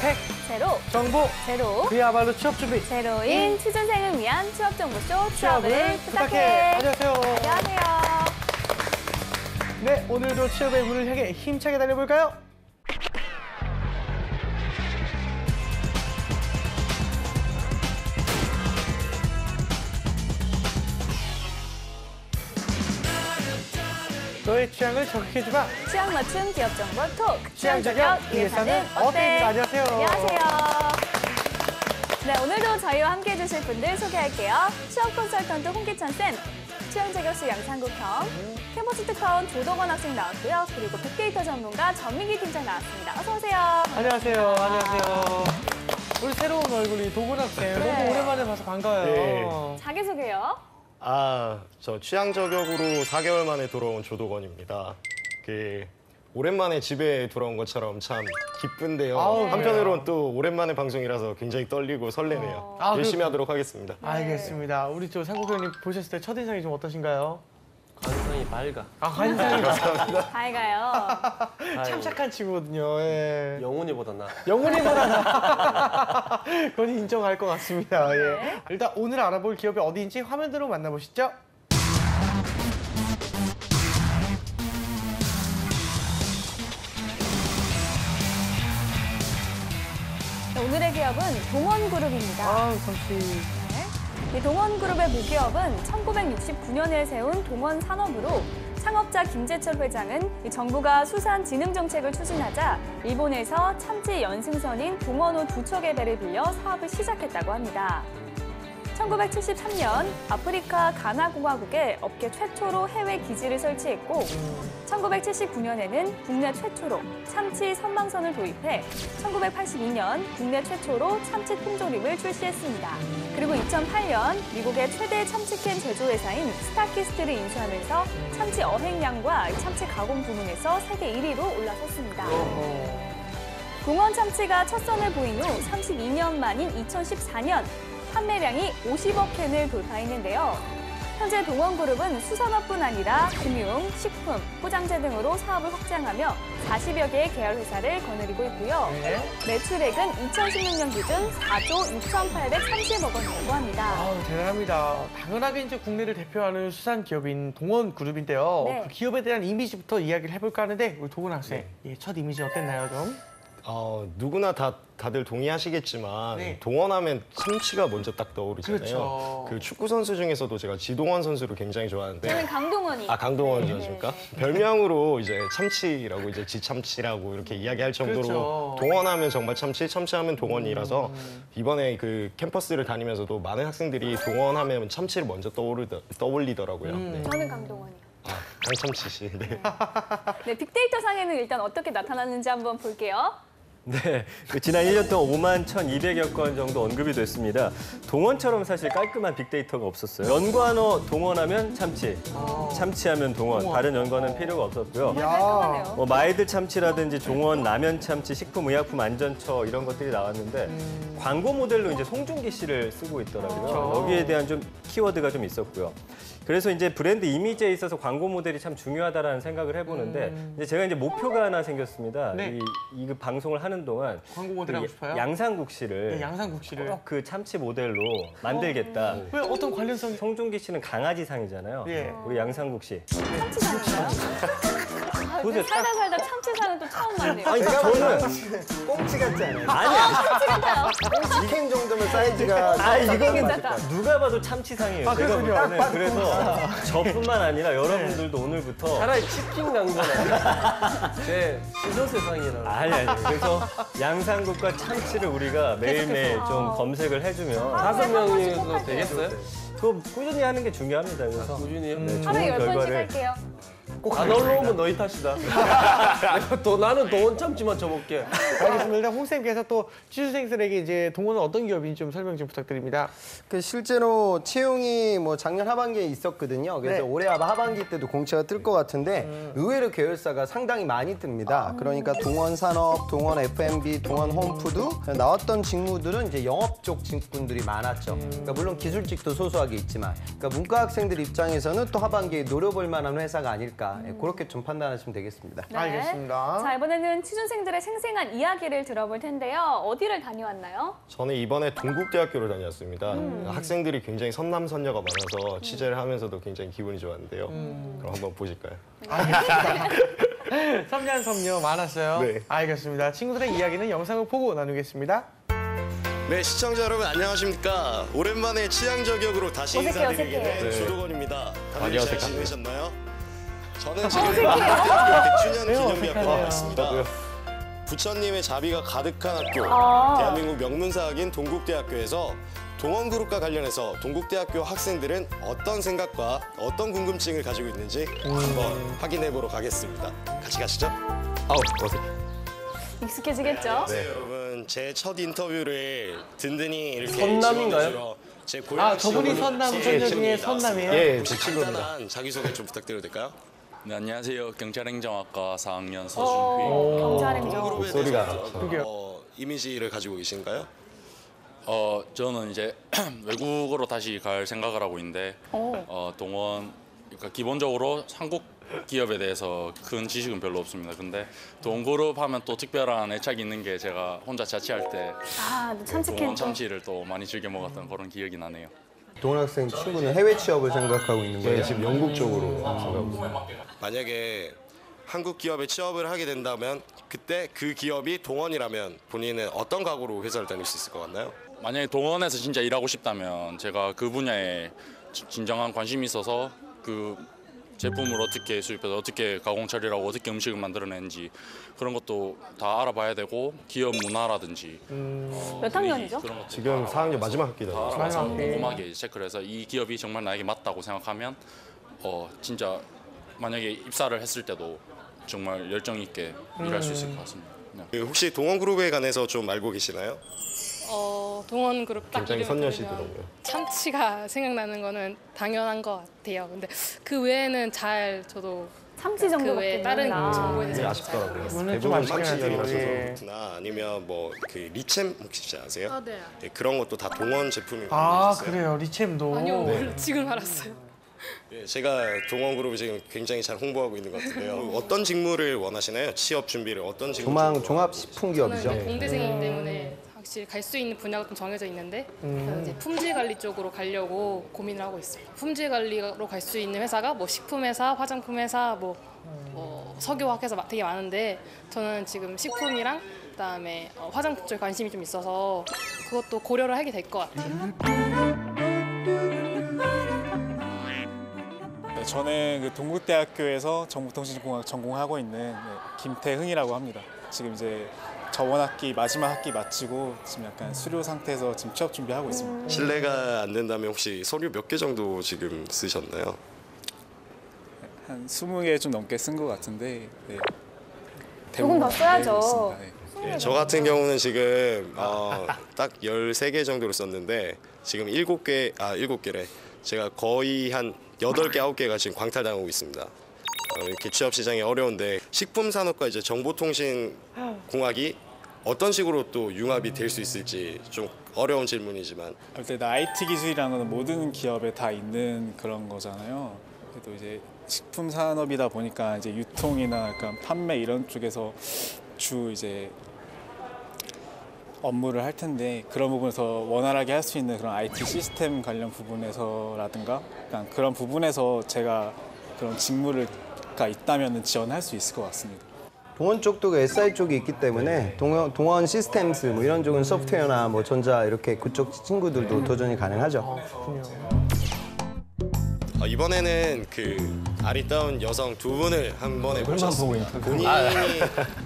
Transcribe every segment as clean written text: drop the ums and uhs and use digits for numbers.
팩, 제로, 정보, 제로, 그야말로 취업 준비. 제로인 취준생을 위한 취업정보쇼 취업을 부탁해. 안녕하세요. 안녕하세요. 네, 오늘도 취업의 문을 향해 힘차게 달려볼까요? 너의 취향을 저격해주마. 취향 맞춤 기업 정보 톡. 취향 저격 위해서는 어때입니다. 안녕하세요. 안녕하세요. 네, 오늘도 저희와 함께 해주실 분들 소개할게요. 취업 컨설턴트 홍기찬 쌤, 취향 저격수 양상국형, 캠퍼스 특파원 조동원 학생 나왔고요. 그리고 빅데이터 전문가 전민기 팀장 나왔습니다. 어서 오세요. 안녕하세요. 안녕하세요. 우리 새로운 얼굴이 도곤 학생. 네. 너무 오랜만에 봐서 반가워요. 네. 자기소개요. 저 취향 저격으로 4개월 만에 돌아온 조도건입니다. 오랜만에 집에 돌아온 것처럼 참 기쁜데요. 아우, 한편으로는 또 오랜만에 방송이라서 굉장히 떨리고 설레네요. 아, 열심히 하도록 하겠습니다. 알겠습니다. 우리 저 상국형님 보셨을 때 첫인상이 좀 어떠신가요? 관상이 밝아. 아, 관상이 밝아요. 참 착한 친구거든요. 예. 영훈이보다 나. 영훈이보다 그건 인정할 것 같습니다. 예. 네. 일단 오늘 알아볼 기업이 어디인지 화면으로 만나보시죠. 네, 오늘의 기업은 동원그룹입니다. 아, 잠시. 이 동원그룹의 모기업은 1969년에 세운 동원산업으로 창업자 김재철 회장은 이 정부가 수산진흥정책을 추진하자 일본에서 참치 연승선인 동원호 두 척의 배를 빌려 사업을 시작했다고 합니다. 1973년 아프리카 가나공화국에 업계 최초로 해외 기지를 설치했고 1979년에는 국내 최초로 참치 선방선을 도입해 1982년 국내 최초로 참치 통조림을 출시했습니다. 그리고 2008년 미국의 최대 참치캔 제조회사인 스타키스트를 인수하면서 참치 어획량과 참치 가공 부문에서 세계 1위로 올라섰습니다. 동원 참치가 첫 선을 보인 후 32년 만인 2014년 판매량이 50억 캔을 돌파했는데요. 현재 동원그룹은 수산업뿐 아니라 금융, 식품, 포장재 등으로 사업을 확장하며 40여 개의 계열 회사를 거느리고 있고요. 네. 매출액은 2016년 기준 4조 6,830억 원이라고 합니다. 아우, 대단합니다. 당연하게 이제 국내를 대표하는 수산 기업인 동원그룹인데요. 네. 그 기업에 대한 이미지부터 이야기를 해볼까 하는데 우리 도곤 학생, 예, 첫 이미지 어땠나요, 좀? 누구나 다들 동의하시겠지만 네. 동원하면 참치가 먼저 딱 떠오르잖아요. 그렇죠. 그 축구 선수 중에서도 제가 지동원 선수를 굉장히 좋아하는데 저는 강동원이. 강동원 네, 선수입니까? 네. 별명으로 이제 참치라고 이제 지참치라고 이렇게 이야기할 정도로 그렇죠. 동원하면 정말 참치, 참치하면 동원이라서 이번에 그 캠퍼스를 다니면서도 많은 학생들이 동원하면 참치를 먼저 떠올리더라고요. 네. 저는 강동원이요. 강참치 씨. 네. 네, 빅데이터 상에는 일단 어떻게 나타나는지 한번 볼게요. 네, 지난 1년 동안 51,200여 건 정도 언급이 됐습니다. 동원처럼 사실 깔끔한 빅데이터가 없었어요. 연관어 동원하면 참치, 참치하면 동원, 다른 연관은 필요가 없었고요. 깔끔하네요. 뭐 마이드 참치라든지 종원, 라면 참치, 식품의약품 안전처 이런 것들이 나왔는데 광고 모델로 이제 송중기 씨를 쓰고 있더라고요. 그렇죠. 여기에 대한 좀 키워드가 좀 있었고요. 그래서 이제 브랜드 이미지에 있어서 광고 모델이 참 중요하다라는 생각을 해보는데 이제 제가 이제 목표가 하나 생겼습니다. 네. 이 방송을 하는 동안 광고 모델 하고 싶어요? 양상국 씨를 네, 양상국 씨를. 꼭 그 참치 모델로 만들겠다. 왜 어떤 관련성이? 송중기 씨는 강아지상이잖아요. 예. 우리 양상국 씨. 참치상인가요? 보세요. 살다 참치상은 또 처음 봤네요. 아니 저는 꽁치 같지 않아요? 아니야. 치킨 정도면 사이즈가 이거는 괜찮다. 누가 봐도 참치상이에요. 아, 제가 볼 그렇군요. 때는 그래서 저뿐만 아니라 여러분들도 오늘부터 차라리 치킨 강도나 제 시선 세상이라고. 아니 그래서 양상국과 참치를 우리가 매일매일 좀 검색을 해주면 5명이서 되겠어요? 그거 꾸준히 하는 게 중요합니다. 그래서 꾸준히요? 네, 하루에 좋은 10번씩 결과를 할게요. 안 올라오면 너희 탓이다. 나는 동원 참치만 쳐볼게. 알겠습니다. 일단 홍쌤께서 또 취준생들에게 이제 동원은 어떤 기업인지 좀 설명 좀 부탁드립니다. 실제로 채용이 뭐 작년 하반기에 있었거든요. 그래서 네. 올해 하반기 때도 공채가 뜰 것 같은데 의외로 계열사가 상당히 많이 뜹니다. 그러니까 동원산업, 동원 F&B, 동원 홈푸드 나왔던 직무들은 이제 영업 쪽 직군들이 많았죠. 그러니까 물론 기술직도 소소하게 있지만 그러니까 문과 학생들 입장에서는 또 하반기에 노려볼 만한 회사가 아닐까. 있다. 그렇게 좀 판단하시면 되겠습니다. 네. 알겠습니다. 자, 이번에는 취준생들의 생생한 이야기를 들어볼 텐데요. 어디를 다녀왔나요? 저는 이번에 동국대학교를 다녔습니다. 학생들이 굉장히 선남선녀가 많아서 취재를 하면서도 굉장히 기분이 좋았는데요. 그럼 한번 보실까요? 섬녀 많았어요. 네. 알겠습니다. 친구들의 이야기는 영상을 보고 나누겠습니다. 네, 시청자 여러분 안녕하십니까? 오랜만에 취향저격으로 다시 어색해, 인사드리게 된 어색해. 조동원입니다. 다들 많이 잘 어색하네요. 지내셨나요? 저는 지금 대학교 100주년 기념비학교에 와 있습니다. 부처님의 자비가 가득한 학교, 대한민국 명문사학인 동국대학교에서 동원그룹과 관련해서 동국대학교 학생들은 어떤 생각과 어떤 궁금증을 가지고 있는지 한번 확인해 보러 가겠습니다. 같이 가시죠. 아우 어색해. 익숙해지겠죠? 네, 여러분 제 첫 인터뷰를 든든히 이렇게 선남인가요? 지원해주러 제 고향 아, 저분이 선남, 선녀 중에 선남이에요? 예, 제 친구입니다. 간단한 자기소개 좀 부탁드려도 될까요? 네, 안녕하세요. 경찰행정학과 4학년 오, 서준휘입니다. 경찰행정. 그룹에 목소리가 대해서 그러게요. 이미지를 가지고 계신가요? 저는 이제 외국으로 다시 갈 생각을 하고 있는데 오. 동원 그러니까 기본적으로 한국 기업에 대해서 큰 지식은 별로 없습니다. 근데 동원그룹 하면 또 특별한 애착이 있는 게 제가 혼자 자취할 때 아, 참치캔 동원 좀. 참치를 또 많이 즐겨 먹었던 그런 기억이 나네요. 동원 학생 친구는 해외 취업을 생각하고 있는 거예요. 네, 지금 영국 쪽으로 생각하고 있습니다. 만약에 한국 기업에 취업을 하게 된다면 그때 그 기업이 동원이라면 본인은 어떤 각오로 회사를 다닐 수 있을 것 같나요? 만약에 동원에서 진짜 일하고 싶다면 제가 그 분야에 진정한 관심이 있어서 그 제품을 어떻게 수입해서 어떻게 가공 처리하고 어떻게 음식을 만들어내는지 그런 것도 다 알아봐야 되고 기업 문화라든지 몇 학년이죠? 그런 것도 지금 다 4학년 마지막 학기다. 알아봐서 마지막 학기. 꼼꼼하게 체크를 해서 이 기업이 정말 나에게 맞다고 생각하면 진짜 만약에 입사를 했을 때도 정말 열정 있게 일할 수 있을 것 같습니다. 네. 혹시 동원그룹에 관해서 좀 알고 계시나요? 동원그룹 딱 굉장히 이름을 들으면 선녀시더라고요. 참치가 생각나는 거는 당연한 것 같아요. 근데 그 외에는 잘 저도 참치 그 정도밖에 외에 다른 모르나. 정보에 대해서 아쉽더라고요. 오늘 좀 대부분 아쉽긴 하죠. 참치들이라서 예. 그렇구나. 아니면 뭐 그 리챔 혹시 아세요? 네. 네, 그런 것도 다 동원 제품이 아, 만들어졌어요. 그래요. 리챔도. 아니요, 몰라. 지금 알았어요. 예, 제가 동원그룹을 지금 굉장히 잘 홍보하고 있는 것 같은데요. 어떤 직무를 원하시나요? 취업 준비를 어떤 직무? 조망 종합식품기업이죠. 저는 공대생이기 때문에 확실히 갈 수 있는 분야가 좀 정해져 있는데 저는 이제 품질 관리 쪽으로 가려고 고민을 하고 있습니다. 품질 관리로 갈 수 있는 회사가 뭐 식품회사, 화장품회사, 뭐 석유화학회사 되게 많은데 저는 지금 식품이랑 그다음에 화장품 쪽에 관심이 좀 있어서 그것도 고려를 하게 될 것 같아요. 네, 저는 그 동국대학교에서 정보통신공학 전공하고 있는 김태흥이라고 합니다. 지금 이제 저번 학기 마지막 학기 마치고 지금 약간 수료 상태에서 지금 취업 준비하고 있습니다. 실례가 안 된다면 혹시 서류 몇 개 정도 지금 쓰셨나요? 한 20개 좀 넘게 쓴 것 같은데 네. 조금 더 써야죠. 있습니다. 네. 예, 저 같은 경우는 지금 딱 13개 정도를 썼는데 지금 7개래. 제가 거의 한 8개, 9개가 지금 광탈당하고 있습니다. 이렇게 취업 시장이 어려운데 식품산업과 이제 정보통신공학이 어떤 식으로 또 융합이 될 수 있을지 좀 어려운 질문이지만 일단 IT 기술이라는 건 모든 기업에 다 있는 그런 거잖아요. 그래도 이제 식품 산업이다 보니까 이제 유통이나 약간 판매 이런 쪽에서 주 이제 업무를 할 텐데 그런 부분에서 원활하게 할 수 있는 그런 IT 시스템 관련 부분에서라든가 약간 그런 부분에서 제가 그런 직무가 있다면 지원할 수 있을 것 같습니다. 동원 쪽도 그 SI 쪽이 있기 때문에 동원 시스템스 뭐 이런 쪽은 소프트웨어나 뭐 전자 이렇게 그쪽 친구들도 도전이 가능하죠. 이번에는 그 아리따운 여성 두 분을 한번 해보셨습니다. 본인이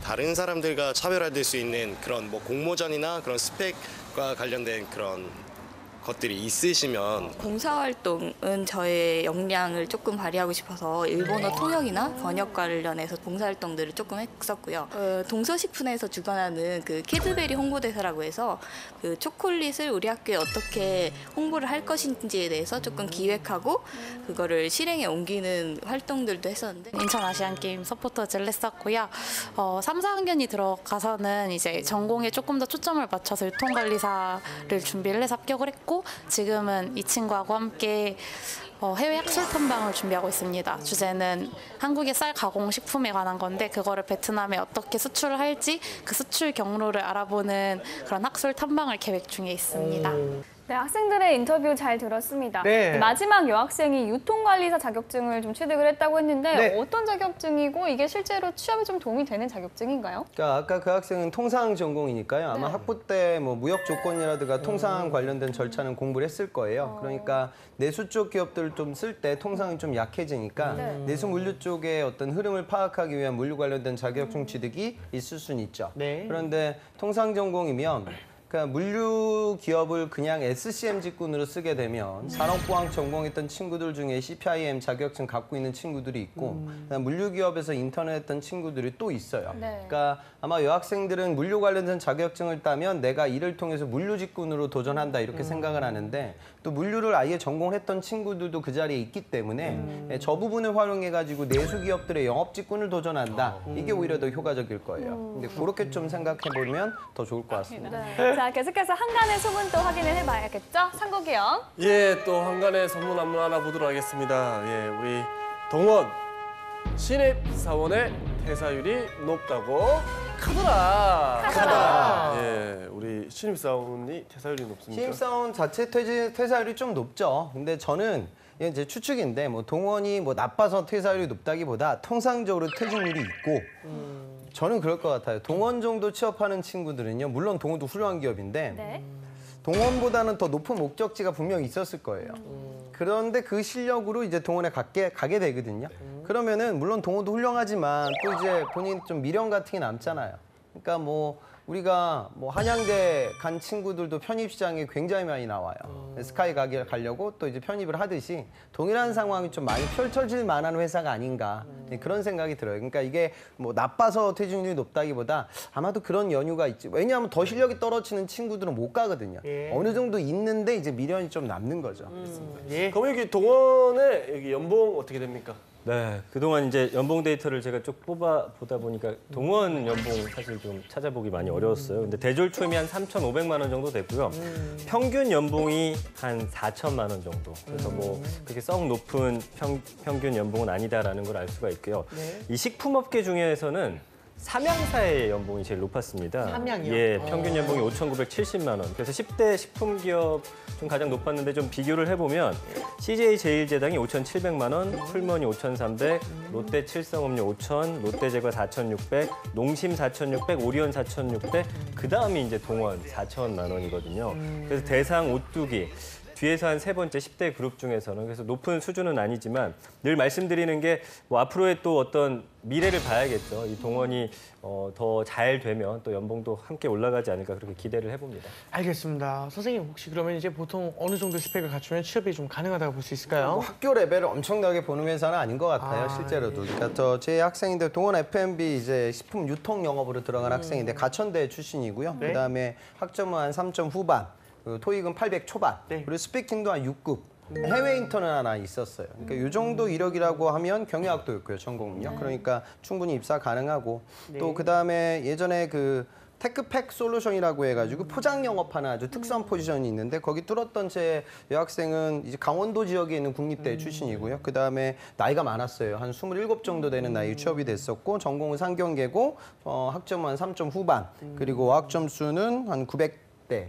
다른 사람들과 차별화될 수 있는 그런 뭐 공모전이나 그런 스펙과 관련된 그런 것들이 있으시면 봉사활동은 저의 역량을 조금 발휘하고 싶어서 일본어 통역이나 번역 관련해서 봉사활동들을 조금 했었고요. 동서식품에서 주관하는 그 캐드베리 홍보대사라고 해서 그 초콜릿을 우리 학교에 어떻게 홍보를 할 것인지에 대해서 조금 기획하고 그거를 실행에 옮기는 활동들도 했었는데 인천 아시안 게임 서포터즈를 했었고요. 3, 4학년이 들어가서는 이제 전공에 조금 더 초점을 맞춰서 유통관리사를 준비를 해서 합격을 했고 있고 지금은 이 친구하고 함께 해외 학술 탐방을 준비하고 있습니다. 주제는 한국의 쌀 가공 식품에 관한 건데 그거를 베트남에 어떻게 수출을 할지 그 수출 경로를 알아보는 그런 학술 탐방을 계획 중에 있습니다. 네, 학생들의 인터뷰 잘 들었습니다. 네. 마지막 여학생이 유통관리사 자격증을 좀 취득을 했다고 했는데 네. 어떤 자격증이고 이게 실제로 취업에 좀 도움이 되는 자격증인가요? 그러니까 아까 그 학생은 통상 전공이니까요. 아마 네. 학부 때 뭐 무역 조건이라든가 통상 관련된 절차는 공부를 했을 거예요. 그러니까 내수 쪽 기업들을 좀 쓸 때 통상이 좀 약해지니까 네. 내수 물류 쪽의 어떤 흐름을 파악하기 위한 물류 관련된 자격증 취득이 있을 수는 있죠. 네. 그런데 통상 전공이면 그러니까 물류 기업을 그냥 SCM 직군으로 쓰게 되면 산업공학 전공했던 친구들 중에 CPIM 자격증 갖고 있는 친구들이 있고 그다음 물류 기업에서 인턴을 했던 친구들이 또 있어요. 네. 그러니까 아마 여학생들은 물류 관련된 자격증을 따면 내가 이를 통해서 물류 직군으로 도전한다 이렇게 생각을 하는데 또 물류를 아예 전공했던 친구들도 그 자리에 있기 때문에 저 부분을 활용해가지고 내수 기업들의 영업 직군을 도전한다. 이게 오히려 더 효과적일 거예요. 근데 그렇게 좀 생각해보면 더 좋을 것 같습니다. 네. 자, 계속해서 한간의 소문 또 확인을 해봐야겠죠? 상국이요. 예, 또 한간의 소문 한번 알아보도록 하겠습니다. 예, 우리 동원 신입사원의 퇴사율이 높다고 카더라. 예, 우리 신입사원이 퇴사율이 높습니까? 신입사원 자체 퇴사율이 좀 높죠. 근데 저는 이게 제 추측인데 뭐 동원이 뭐 나빠서 퇴사율이 높다기보다 통상적으로 퇴직률이 있고 저는 그럴 것 같아요. 동원 정도 취업하는 친구들은요. 물론 동원도 훌륭한 기업인데 네. 동원보다는 더 높은 목적지가 분명히 있었을 거예요. 그런데 그 실력으로 이제 동원에 가게 되거든요. 그러면은 물론 동원도 훌륭하지만 또 이제 본인 좀 미련 같은 게 남잖아요. 그러니까 뭐 우리가 뭐 한양대 간 친구들도 편입 시장에 굉장히 많이 나와요. 스카이 가려고 또 이제 편입을 하듯이 동일한 상황이 좀 많이 펼쳐질 만한 회사가 아닌가 그런 생각이 들어요. 그러니까 이게 뭐 나빠서 퇴직률이 높다기보다 아마도 그런 연유가 있지. 왜냐하면 더 실력이 떨어지는 친구들은 못 가거든요. 예. 어느 정도 있는데 이제 미련이 좀 남는 거죠. 예. 그럼 여기 동원의 여기 연봉 어떻게 됩니까? 네, 그동안 이제 연봉 데이터를 제가 쭉 뽑아보다 보니까 동원 연봉 사실 좀 찾아보기 많이 어려웠어요. 근데 대졸 초임이 한 3,500만 원 정도 됐고요. 평균 연봉이 한 4천만 원 정도. 그래서 뭐 그렇게 썩 높은 평균 연봉은 아니다라는 걸 알 수가 있고요. 네. 이 식품업계 중에서는 삼양사의 연봉이 제일 높았습니다. 삼양이요? 예, 평균 연봉이 5,970만 원. 그래서 10대 식품 기업 중 가장 높았는데 좀 비교를 해보면 CJ 제일제당이 5,700만 원, 풀머니 5,300, 롯데 칠성음료 5,000, 롯데제과 4,600, 농심 4,600, 오리온 4,600, 그 다음이 이제 동원 4,000만 원이거든요. 그래서 대상 오뚜기. 뒤에서 한 세 번째 10대 그룹 중에서는 그래서 높은 수준은 아니지만 늘 말씀드리는 게 뭐 앞으로의 또 어떤 미래를 봐야겠죠. 이 동원이 더 잘 되면 또 연봉도 함께 올라가지 않을까 그렇게 기대를 해봅니다. 알겠습니다. 선생님 혹시 그러면 이제 보통 어느 정도 스펙을 갖추면 취업이 좀 가능하다고 볼 수 있을까요? 뭐 학교 레벨을 엄청나게 보는 회사는 아닌 것 같아요, 실제로도. 그러니까 제 학생인데 동원 F&B 이제 식품 유통 영업으로 들어간 학생인데 가천대 출신이고요. 네. 그다음에 학점은 한 3점 후반, 그리고 토익은 800 초반, 네. 그리고 스피킹도 한 6급. 해외 인턴은 하나 있었어요. 그러니까 이 정도 이력이라고 하면 경영학도였고요, 전공은요. 그러니까 충분히 입사 가능하고 또 그다음에 예전에 그 테크팩 솔루션이라고 해가지고 포장 영업하는 아주 특수한 포지션이 있는데 거기 뚫었던 제 여학생은 이제 강원도 지역에 있는 국립대 출신이고요. 그 다음에 나이가 많았어요. 한 27 정도 되는 나이 취업이 됐었고 전공은 상경계고 학점은 한 3점 후반 그리고 어학점 수는 한 900.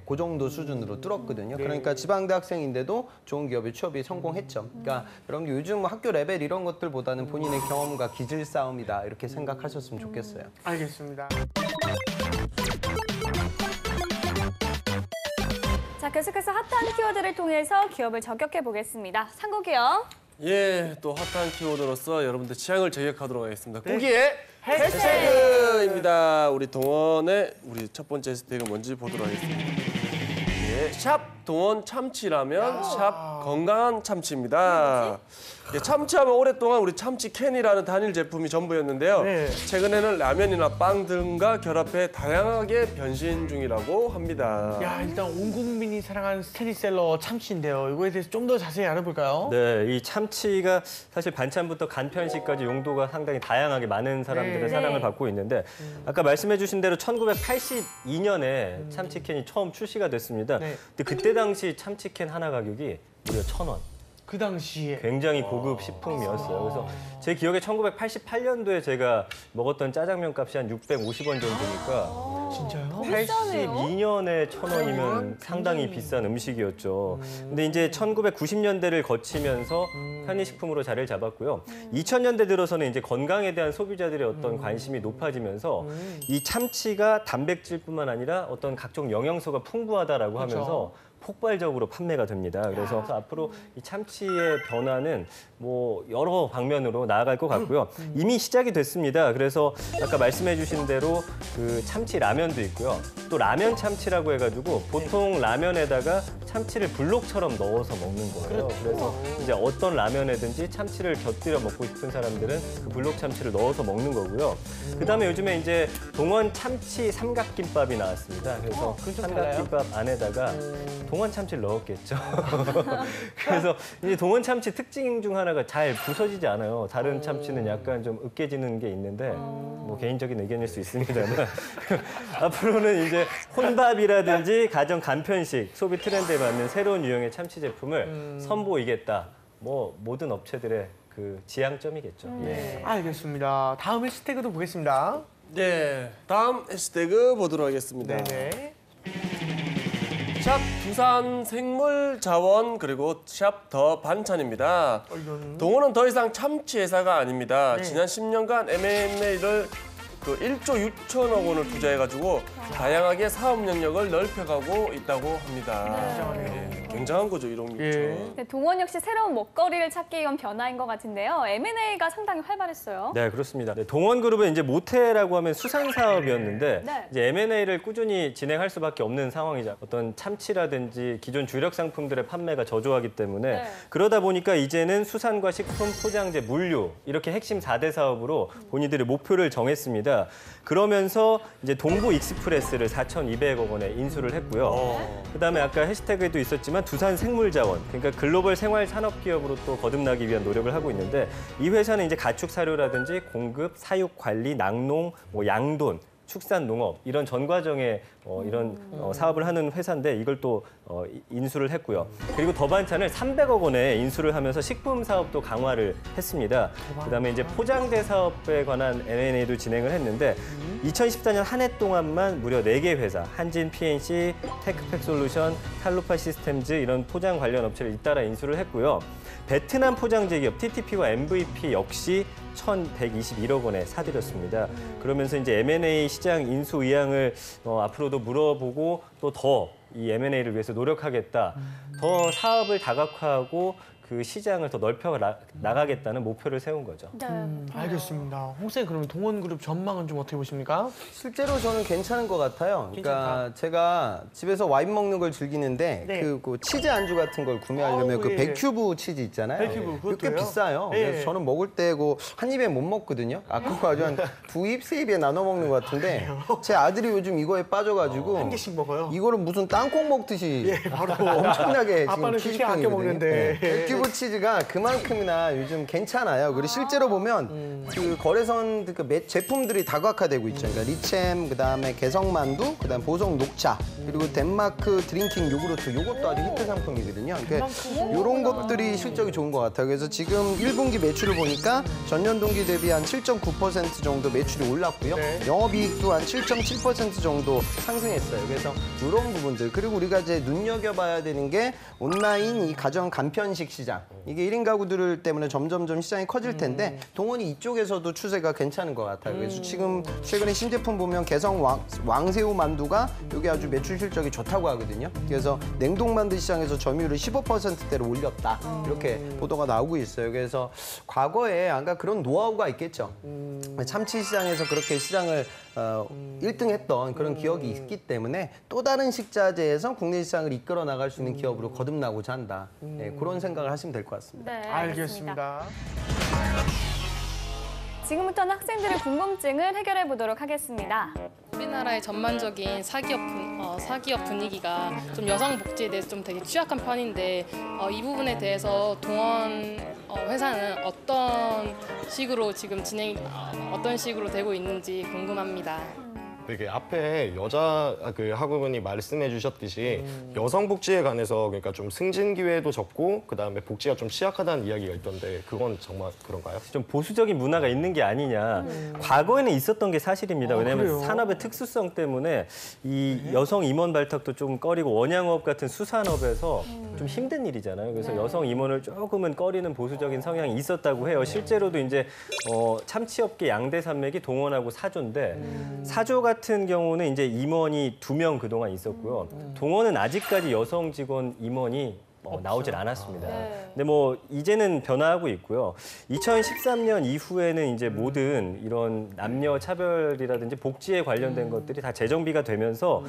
그 정도 수준으로 뚫었거든요. 그러니까 지방대 학생인데도 좋은 기업에 취업이 성공했죠. 그러니까 여러분들 요즘 학교 레벨 이런 것들보다는 본인의 경험과 기질 싸움이다 이렇게 생각하셨으면 좋겠어요. 알겠습니다. 자, 계속해서 핫한 키워드를 통해서 기업을 저격해 보겠습니다. 상국이요. 예, 또 핫한 키워드로서 여러분들 취향을 저격하도록 하겠습니다. 네. 꾸기의 해시태그입니다. 우리 동원의 우리 첫 번째 해시태그 뭔지 보도록 하겠습니다. 예, 샵 동원 참치라면 샵 건강한 참치입니다. 예, 참치하면 오랫동안 우리 참치캔이라는 단일 제품이 전부였는데요. 네. 최근에는 라면이나 빵 등과 결합해 다양하게 변신 중이라고 합니다. 야, 일단 온 국민이 사랑하는 스테디셀러 참치인데요. 이거에 대해서 좀 더 자세히 알아볼까요? 네, 이 참치가 사실 반찬부터 간편식까지 용도가 상당히 다양하게 많은 사람들의 네. 사랑을 받고 있는데 아까 말씀해 주신 대로 1982년에 참치캔이 처음 출시가 됐습니다. 네. 근데 그때 당시 참치캔 하나 가격이 무려 1,000원. 그 당시에. 굉장히 고급 식품이었어요. 그래서 제 기억에 1988년도에 제가 먹었던 짜장면 값이 한 650원 정도니까 진짜요? 82년에 1,000원이면 상당히 비싼 음식이었죠. 근데 이제 1990년대를 거치면서 편의식품으로 자리를 잡았고요. 2000년대 들어서는 이제 건강에 대한 소비자들의 어떤 관심이 높아지면서 이 참치가 단백질뿐만 아니라 어떤 각종 영양소가 풍부하다라고 하면서 폭발적으로 판매가 됩니다. 그래서 앞으로 이 참치의 변화는 뭐 여러 방면으로 나아갈 것 같고요. 이미 시작이 됐습니다. 그래서 아까 말씀해 주신 대로 그 참치 라면도 있고요. 또 라면 참치라고 해가지고 보통 라면에다가 참치를 블록처럼 넣어서 먹는 거예요. 그래서 이제 어떤 라면에든지 참치를 곁들여 먹고 싶은 사람들은 그 블록 참치를 넣어서 먹는 거고요. 그다음에 요즘에 이제 동원 참치 삼각김밥이 나왔습니다. 그래서 삼각김밥 안에다가 동원 참치를 넣었겠죠. 그래서 이제 동원 참치 특징 중 하나가 잘 부서지지 않아요. 다른 참치는 약간 좀 으깨지는 게 있는데 뭐 개인적인 의견일 수 있습니다만 앞으로는 이제 혼밥이라든지 가정 간편식 소비 트렌드에 맞는 새로운 유형의 참치 제품을 선보이겠다. 뭐 모든 업체들의 그 지향점이겠죠. 예. 알겠습니다. 다음 해시태그도 보겠습니다. 네, 다음 해시태그 보도록 하겠습니다. 네네. 샵 두산 생물자원 그리고 샵 더 반찬입니다. 동원은 더 이상 참치 회사가 아닙니다. 네. 지난 10년간 M&A를 그 1조 6천억 원을 투자해가지고 다양하게 사업 영역을 넓혀가고 있다고 합니다. 네, 굉장한 거죠, 1억 6천. 예. 네, 동원 역시 새로운 먹거리를 찾기 위한 변화인 것 같은데요. M&A가 상당히 활발했어요. 네, 그렇습니다. 네, 동원그룹은 이제 모테라고 하면 수산 사업이었는데 네. 이제 M&A를 꾸준히 진행할 수밖에 없는 상황이죠. 어떤 참치라든지 기존 주력 상품들의 판매가 저조하기 때문에 네. 그러다 보니까 이제는 수산과 식품, 포장재, 물류 이렇게 핵심 4대 사업으로 본인들의 목표를 정했습니다. 그러면서 이제 동부 익스프레스를 4,200억 원에 인수를 했고요. 그다음에 아까 해시태그에도 있었지만 두산 생물자원, 그러니까 글로벌 생활 산업 기업으로 또 거듭나기 위한 노력을 하고 있는데 이 회사는 이제 가축 사료라든지 공급, 사육 관리, 낙농, 뭐 양돈, 축산 농업 이런 전 과정의 이런 사업을 하는 회사인데 이걸 또 인수를 했고요. 그리고 더 반찬을 300억 원에 인수를 하면서 식품 사업도 강화를 했습니다. 그다음에 이제 포장재 사업에 관한 M&A도 진행을 했는데 2014년 한 해 동안만 무려 4개 회사 한진 PNC, 테크팩 솔루션, 탈루파 시스템즈 이런 포장 관련 업체를 잇따라 인수를 했고요. 베트남 포장재 기업 TTP와 MVP 역시 1,121억 원에 사들였습니다. 그러면서 이제 M&A 시장 인수 의향을 앞으로도 물어보고 또 더 이 M&A를 위해서 노력하겠다. 더 사업을 다각화하고 그 시장을 더 넓혀 나가겠다는 목표를 세운 거죠. 네. 알겠습니다. 홍쌤 그러면 동원그룹 전망은 좀 어떻게 보십니까? 실제로 저는 괜찮은 것 같아요. 그러니까 제가 집에서 와인 먹는 걸 즐기는데 네. 그 치즈 안주 같은 걸 구매하려면 아우, 그 예. 백큐브 치즈 있잖아요. 백큐브, 그게 꽤 그것도요? 비싸요. 예. 그래서 저는 먹을 때 한 입에 못 먹거든요. 그거 아주 한 2입, 3입에 나눠 먹는 것 같은데 제 아들이 요즘 이거에 빠져가지고 한 개씩 먹어요. 이거를 무슨 땅콩 먹듯이 예, 바로. 엄청나게 지금 아빠는 그렇게 아껴 먹는데. 백큐브 치즈가 그만큼이나 요즘 괜찮아요. 그리고 실제로 보면 그 거래선 그 제품들이 다각화되고 있죠. 그러니까 리챔, 그다음에 개성만두, 그다음 보성 녹차, 그리고 덴마크 드링킹 요구르트, 요것도 아주 히트 상품이거든요. 그러니까 이런 것들이 실적이 좋은 것 같아요. 그래서 지금 1분기 매출을 보니까 전년 동기 대비 한 7.9% 정도 매출이 올랐고요. 영업이익도 한 7.7% 정도 상승했어요. 그래서 이런 부분들 그리고 우리가 이제 눈여겨봐야 되는 게 온라인 이 가정 간편식 시장. 시장. 이게 1인 가구들 때문에 점점점 시장이 커질 텐데 동원이 이쪽에서도 추세가 괜찮은 것 같아요. 그래서 지금 최근에 신제품 보면 개성 왕새우 만두가 이게 아주 매출 실적이 좋다고 하거든요. 그래서 냉동 만두 시장에서 점유율을 15%대로 올렸다. 이렇게 보도가 나오고 있어요. 그래서 과거에 아까 그런 노하우가 있겠죠. 참치 시장에서 그렇게 시장을 1등 했던 그런 기억이 있기 때문에 또 다른 식자재에서 국내 시장을 이끌어 나갈 수 있는 기업으로 거듭나고자 한다. 네, 그런 생각을 하시면 될 것 같습니다. 네, 알겠습니다. 지금부터는 학생들의 궁금증을 해결해 보도록 하겠습니다. 우리나라의 전반적인 사기업 분위기가 좀 여성 복지에 대해서 좀 되게 취약한 편인데 이 부분에 대해서 동원 회사는 어떤 식으로 지금 어떤 식으로 되고 있는지 궁금합니다. 되게 앞에 여자 그 학우분이 말씀해 주셨듯이 여성 복지에 관해서 그러니까 좀 승진 기회도 적고 그다음에 복지가 좀 취약하다는 이야기가 있던데 그건 정말 그런가요? 좀 보수적인 문화가 있는 게 아니냐. 과거에는 있었던 게 사실입니다. 왜냐하면 그래요? 산업의 특수성 때문에 이 여성 임원 발탁도 좀 꺼리고 원양업 같은 수산업에서 좀 힘든 일이잖아요. 그래서 여성 임원을 조금은 꺼리는 보수적인 성향이 있었다고 해요. 실제로도 이제 참치업계 양대 산맥이 동원하고 사조인데 사조 같은 경우는 이제 임원이 2명 그동안 있었고요. 동원은 아직까지 여성 직원 임원이 나오질 않았습니다. 근데 뭐 이제는 변화하고 있고요. 2013년 이후에는 이제 모든 이런 남녀 차별이라든지 복지에 관련된 것들이 다 재정비가 되면서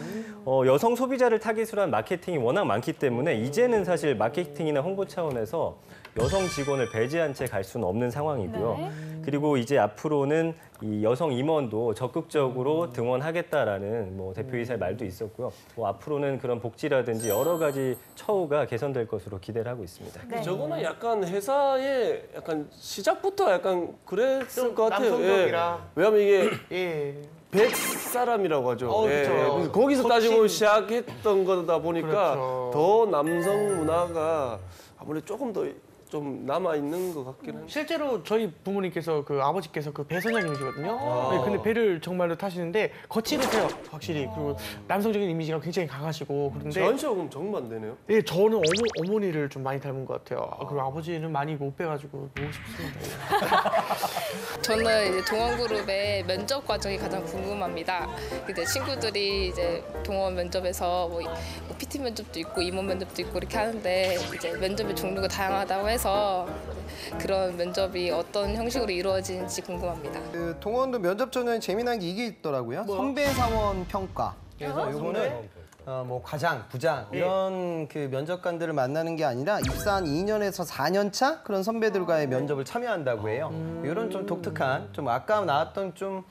여성 소비자를 타깃으로 한 마케팅이 워낙 많기 때문에 이제는 사실 마케팅이나 홍보 차원에서 여성 직원을 배제한 채 갈 수는 없는 상황이고요. 그리고 이제 앞으로는 이 여성 임원도 적극적으로 등원하겠다라는 뭐 대표이사의 말도 있었고요. 뭐 앞으로는 그런 복지라든지 여러 가지 처우가 개선될 것으로 기대를 하고 있습니다. 네. 저거는 약간 회사의 약간 시작부터 약간 그랬을 것 같아요. 남성적이라. 왜냐면 이게 예. 백 사람이라고 하죠. 그렇죠. 그래서 거기서 거친. 따지고 시작했던 거다 보니까 그렇죠. 더 남성 문화가 아무래도 조금 더 좀 남아 있는 것 같긴 합니다. 실제로 저희 부모님께서 그 아버지께서 그 배 선장님이시거든요. 네, 근데 배를 정말로 타시는데 거칠으세요, 확실히. 그리고 남성적인 이미지가 굉장히 강하시고 그런데 재한 씨하고 그럼 정말 안 되네요. 네, 저는 어머니를 좀 많이 닮은 것 같아요. 그리고 아버지는 많이 못 빼가지고 보고 싶습니다. 저는 이제 동원그룹의 면접 과정이 가장 궁금합니다. 이제 친구들이 이제 동원 면접에서 뭐 PT 면접도 있고 임원 면접도 있고 이렇게 하는데 이제 면접의 종류가 다양하다고 해서 그런 면접이 어떤 형식으로 이루어지는지 궁금합니다. 그 동원도 면접 전에 재미난 게 이게 있더라고요. 선배 사원 평가. 그래서 요거는 뭐 과장, 부장 이런 그 면접관들을 만나는 게 아니라 입사한 2년에서 4년 차 그런 선배들과의 면접을 참여한다고 해요. 이런 좀 독특한, 좀 아까 나왔던 좀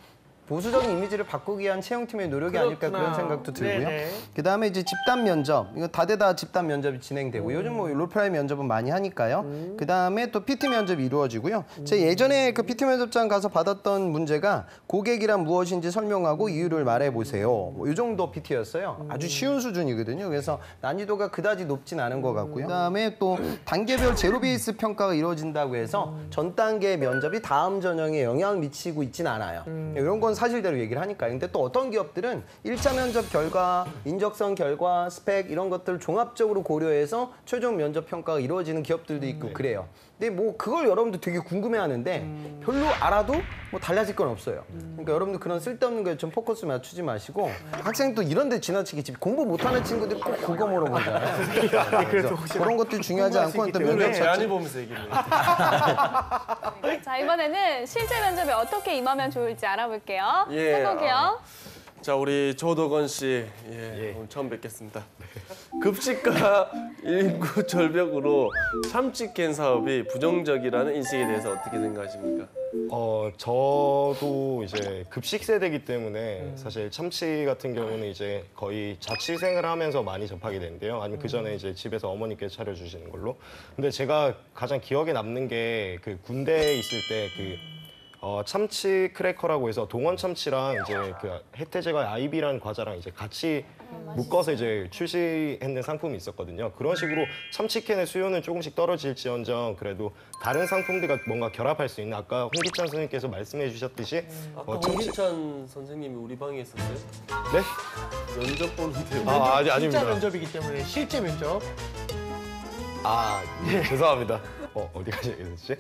보수적인 이미지를 바꾸기 위한 채용팀의 노력이 아닐까 그런 생각도 들고요. 그다음에 이제 집단 면접, 이거 다대다 집단 면접이 진행되고 요즘 뭐 롤플레이 면접은 많이 하니까요. 그다음에 또 PT 면접이 이루어지고요. 제 예전에 그 PT 면접장 가서 받았던 문제가 고객이란 무엇인지 설명하고 이유를 말해보세요. 뭐 이 정도 PT였어요. 아주 쉬운 수준이거든요. 그래서 난이도가 그다지 높진 않은 것 같고요. 그다음에 또 단계별 제로 베이스 평가가 이루어진다고 해서 전 단계 면접이 다음 전형에 영향을 미치고 있진 않아요. 이런 건 사실대로 얘기를 하니까. 근데 또 어떤 기업들은 1차 면접 결과, 인적성 결과, 스펙 이런 것들을 종합적으로 고려해서 최종 면접 평가가 이루어지는 기업들도 있고 그래요. 근데 뭐 그걸 여러분들 되게 궁금해하는데 별로 알아도 뭐 달라질 건 없어요. 그러니까 여러분들 그런 쓸데없는 거에 좀 포커스 맞추지 마시고 학생도 이런 데 지나치게 공부 못하는 친구들이 꼭 그거 물어보잖아요. 그래서 그런 것들이 중요하지 않고 또 면접 재한이 보면서 얘기를 자, 이번에는 실제 면접에 어떻게 임하면 좋을지 알아볼게요. 예, 해보게요. 자, 우리 조덕원 씨, 오늘 처음 뵙겠습니다. 급식과 인구 절벽으로 참치 캔 사업이 부정적이라는 인식에 대해서 어떻게 생각하십니까? 저도 이제 급식 세대이기 때문에 사실 참치 같은 경우는 이제 거의 자취생을 하면서 많이 접하게 되는데요. 아니면 그 전에 이제 집에서 어머니께 차려주시는 걸로. 근데 제가 가장 기억에 남는 게 그 군대에 있을 때 참치 크래커라고 해서 동원 참치랑 이제 그 혜태제과 아이비라는 과자랑 이제 같이 묶어서 이제 출시했는 상품이 있었거든요. 그런 식으로 참치캔의 수요는 조금씩 떨어질지언정 그래도 다른 상품들과 뭔가 결합할 수 있는 아까 홍기찬 선생님께서 말씀해 주셨듯이 아까 홍기찬 선생님이 우리 방에 있었어요? 네? 면접 보는데 아닙니다. 실제 면접이기 때문에 실제 면접. 죄송합니다. 어디까지 얘기했지?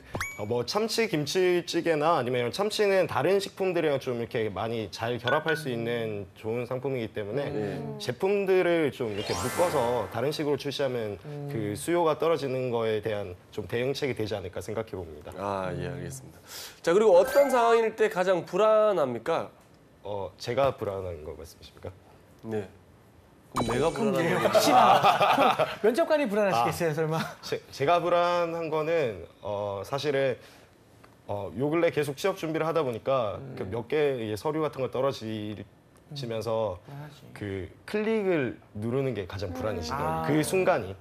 뭐 참치 김치찌개나 아니면 참치는 다른 식품들이랑 좀 이렇게 많이 잘 결합할 수 있는 좋은 상품이기 때문에 제품들을 좀 이렇게 묶어서 다른 식으로 출시하면 그 수요가 떨어지는 거에 대한 좀 대응책이 되지 않을까 생각해 봅니다. 예, 알겠습니다. 자, 그리고 어떤 상황일 때 가장 불안합니까? 제가 불안한 거 말씀이십니까? 네. 그럼 내가 불안한 거 혹시나 면접관이 불안하시겠어요, 설마? 제가 불안한 거는 사실은 요 근래 계속 취업 준비를 하다 보니까 그 몇 개의 서류 같은 거 떨어지면서 그 클릭을 누르는 게 가장 불안이시더라고요. 그 순간이.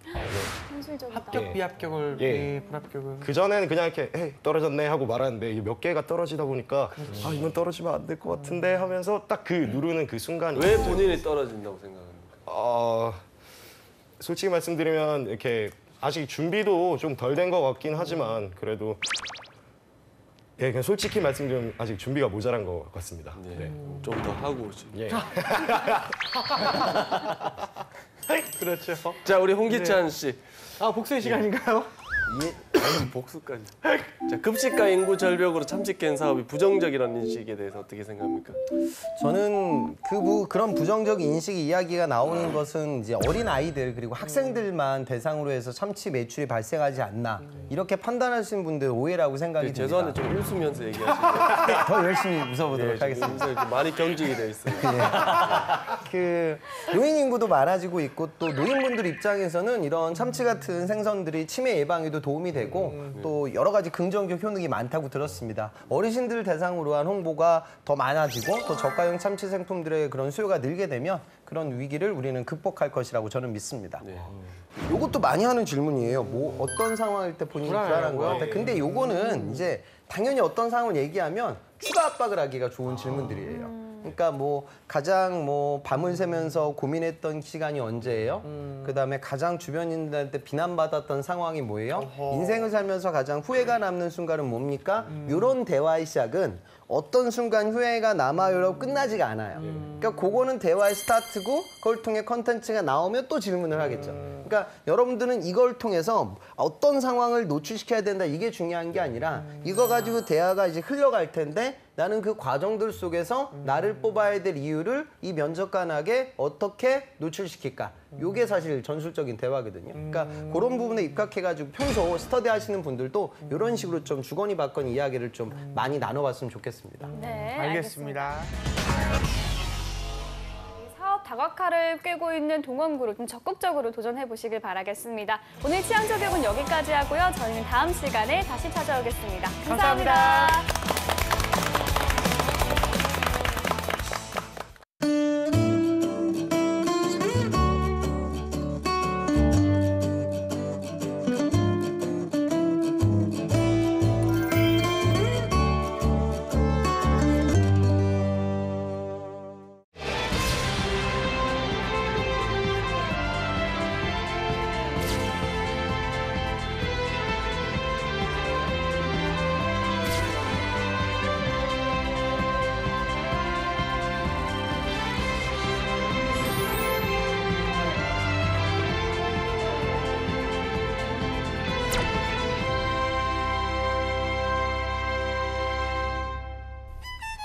현실적이다. 합격, 비합격을, 불합격을. 그전에는 그냥 이렇게 에이, 떨어졌네 하고 말하는데 이게 몇 개가 떨어지다 보니까 이건 떨어지면 안 될 것 같은데 하면서 딱 그 누르는 그 순간이. 왜 본인이 떨어진다고 생각합니까? 솔직히 말씀드리면 이렇게 아직 준비도 좀 덜 된 것 같긴 하지만 그래도 그냥 솔직히 말씀드리면 아직 준비가 모자란 것 같습니다. 네. 좀 더 하고 오지. 예. 그렇죠. 자, 우리 홍기찬 씨. 복수의 시간인가요? 복수까지. 자, 급식가 인구 절벽으로 참치 캔 사업이 부정적이라는 인식에 대해서 어떻게 생각합니까? 저는 그런 부정적 인식 이야기가 나오는 것은 이제 어린 아이들 그리고 학생들만 대상으로 해서 참치 매출이 발생하지 않나 이렇게 판단하시는 분들 오해라고 생각이 듭니다. 죄송한데 좀 웃으면서 얘기하시면 더 열심히 웃어보도록 하겠습니다. 이렇게 많이 경직이 돼 있어요. 그 노인 인구도 많아지고 있고 또 노인분들 입장에서는 이런 참치 같은 생선들이 치매 예방에도 도움이 되고 또 여러 가지 긍정적 효능이 많다고 들었습니다. 어르신들 대상으로 한 홍보가 더 많아지고 또 저가형 참치 상품들의 그런 수요가 늘게 되면 그런 위기를 우리는 극복할 것이라고 저는 믿습니다. 요것도 많이 하는 질문이에요. 뭐 어떤 상황일 때 본인이 불안한 것 같아. 근데 요거는 이제 당연히 어떤 상황을 얘기하면 추가 압박을 하기가 좋은 질문들이에요. 그러니까 뭐 가장 뭐 밤을 새면서 고민했던 시간이 언제예요? 그다음에 가장 주변인들한테 비난받았던 상황이 뭐예요? 인생을 살면서 가장 후회가 남는 순간은 뭡니까? 이런 대화의 시작은 어떤 순간 후회가 남아요라고 끝나지가 않아요. 그러니까 그거는 대화의 스타트고 그걸 통해 컨텐츠가 나오면 또 질문을 하겠죠. 그러니까 여러분들은 이걸 통해서 어떤 상황을 노출시켜야 된다 이게 중요한 게 아니라 이거 가지고 대화가 이제 흘러갈 텐데 나는 그 과정들 속에서 나를 뽑아야 될 이유를 이 면접관에게 어떻게 노출시킬까? 이게 사실 전술적인 대화거든요. 그러니까 그런 부분에 입각해가지고 평소 스터디 하시는 분들도 이런 식으로 좀 주거니 받거니 이야기를 좀 많이 나눠봤으면 좋겠습니다. 네, 알겠습니다. 사업 다각화를 꿰고 있는 동원그룹 좀 적극적으로 도전해 보시길 바라겠습니다. 오늘 취향저격은 여기까지 하고요. 저희는 다음 시간에 다시 찾아오겠습니다. 감사합니다.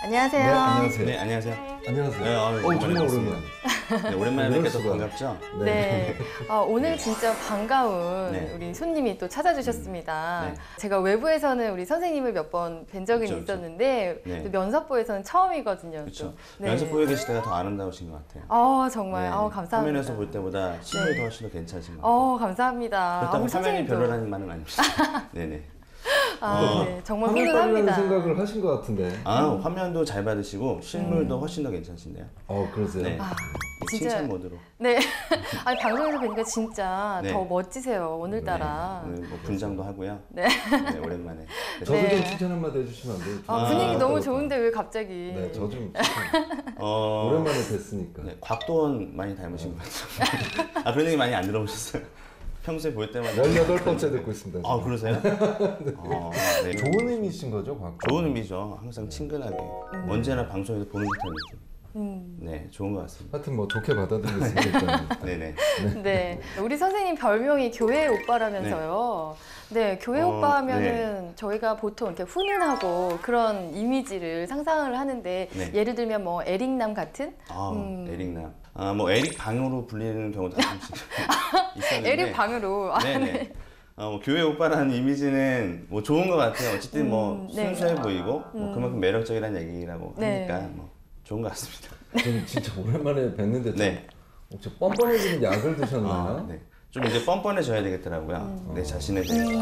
안녕하세요. 네, 안녕하세요. 네, 안녕하세요. 안녕하세요. 네, 정말 오랜만에. 네, 오랜만에 뵙게 더 반갑죠? 네. 오늘 진짜 반가운 네. 우리 손님이 또 찾아주셨습니다. 네. 제가 외부에서는 우리 선생님을 몇 번 뵌 적은 그쵸, 있었는데 네. 또 면접부에서는 처음이거든요. 그렇죠. 네. 연습 보여 계실 때가 더 아름다우신 것 같아요. 정말. 네. 감사합니다. 화면에서 볼 때보다 실물이 훨씬 더 괜찮으신 것 같아요. 감사합니다. 그렇다고 우리 화면이 선생님도- 별로라는 말은 아닙니다. 네네. 네. 정말 화면 빨라는 훈훈합니다. 생각을 하신 것 같은데. 화면도 잘 받으시고 실물도 훨씬 더 괜찮으신데요. 그러세요? 네. 진짜- 칭찬 모드로. 네. 아니, 방송에서 뵈니까 진짜 네. 더 멋지세요, 오늘따라. 네. 오늘 뭐 분장도 하고요. 네. 네, 오랜만에. 저도 네. 좀 칭찬 한마디 해주시면 안 돼요? 분위기 너무 좋은데 왜 갑자기. 네, 저 좀 오랜만에 뵀으니까. 네, 곽도원 많이 닮으신 것 같아요. 그런 얘기 많이 안 들어보셨어요? 평소에 볼 때마다 18번째 듣고 있습니다. 그러세요? 네. 좋은 의미신 거죠, 곽? 좋은 의미죠. 항상 친근하게. 언제나 방송에서 보는 듯한 느낌. 네, 좋은 것 같습니다. 하여튼 뭐 좋게 받아들였으면 일단. 네네. 네. 우리 선생님 별명이 교회 오빠라면서요. 네, 교회 오빠 하면은 저희가 보통 이렇게 훈훈하고 그런 이미지를 상상을 하는데 네. 예를 들면 뭐 에릭남 같은? 에릭남. 뭐 에릭 방으로 불리는 경우도 가끔씩 있었는데. 에릭 방으로. 네네. 뭐 교회 오빠라는 이미지는 뭐 좋은 것 같아요. 어쨌든 뭐 순수해 보이고 뭐 그만큼 매력적이라는 얘기라고 하니까 뭐 좋은 것 같습니다. 좀 진짜 오랜만에 뵀는데 네. 혹시 뻔뻔해지는 약을 드셨나요? 네. 좀 이제 뻔뻔해져야 되겠더라고요. 내 자신에 대해서.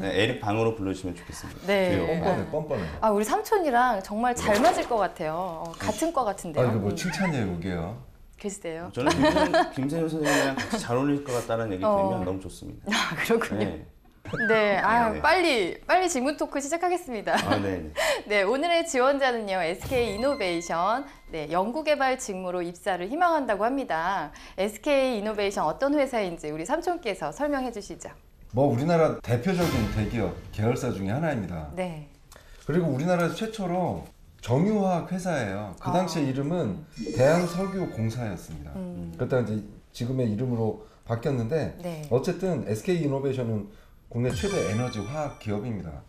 네, 에릭 방으로 불러주시면 좋겠습니다. 네. 뻔뻔해. 아, 우리 삼촌이랑 정말 잘 맞을 것 같아요. 같은 과 같은데요. 이거 뭐 칭찬이에요, 이게요. 글쎄요. 저는 김세윤 선생님이랑 같이 잘 어울릴 것 같다는 얘기 들으면 너무 좋습니다. 아, 그렇군요. 네. 네, 네. 빨리 질문 토크 시작하겠습니다. 네. 네, 오늘의 지원자는요, SK 이노베이션 연구개발 직무로 입사를 희망한다고 합니다. SK 이노베이션 어떤 회사인지 우리 삼촌께서 설명해 주시죠. 뭐 우리나라 대표적인 대기업 계열사 중에 하나입니다. 네. 그리고 우리나라에서 최초로 정유화학 회사예요. 그 당시에 이름은 대한석유공사였습니다. 그랬다가 이제 지금의 이름으로 바뀌었는데 네. 어쨌든 SK 이노베이션은 국내 최대 에너지 화학 기업입니다.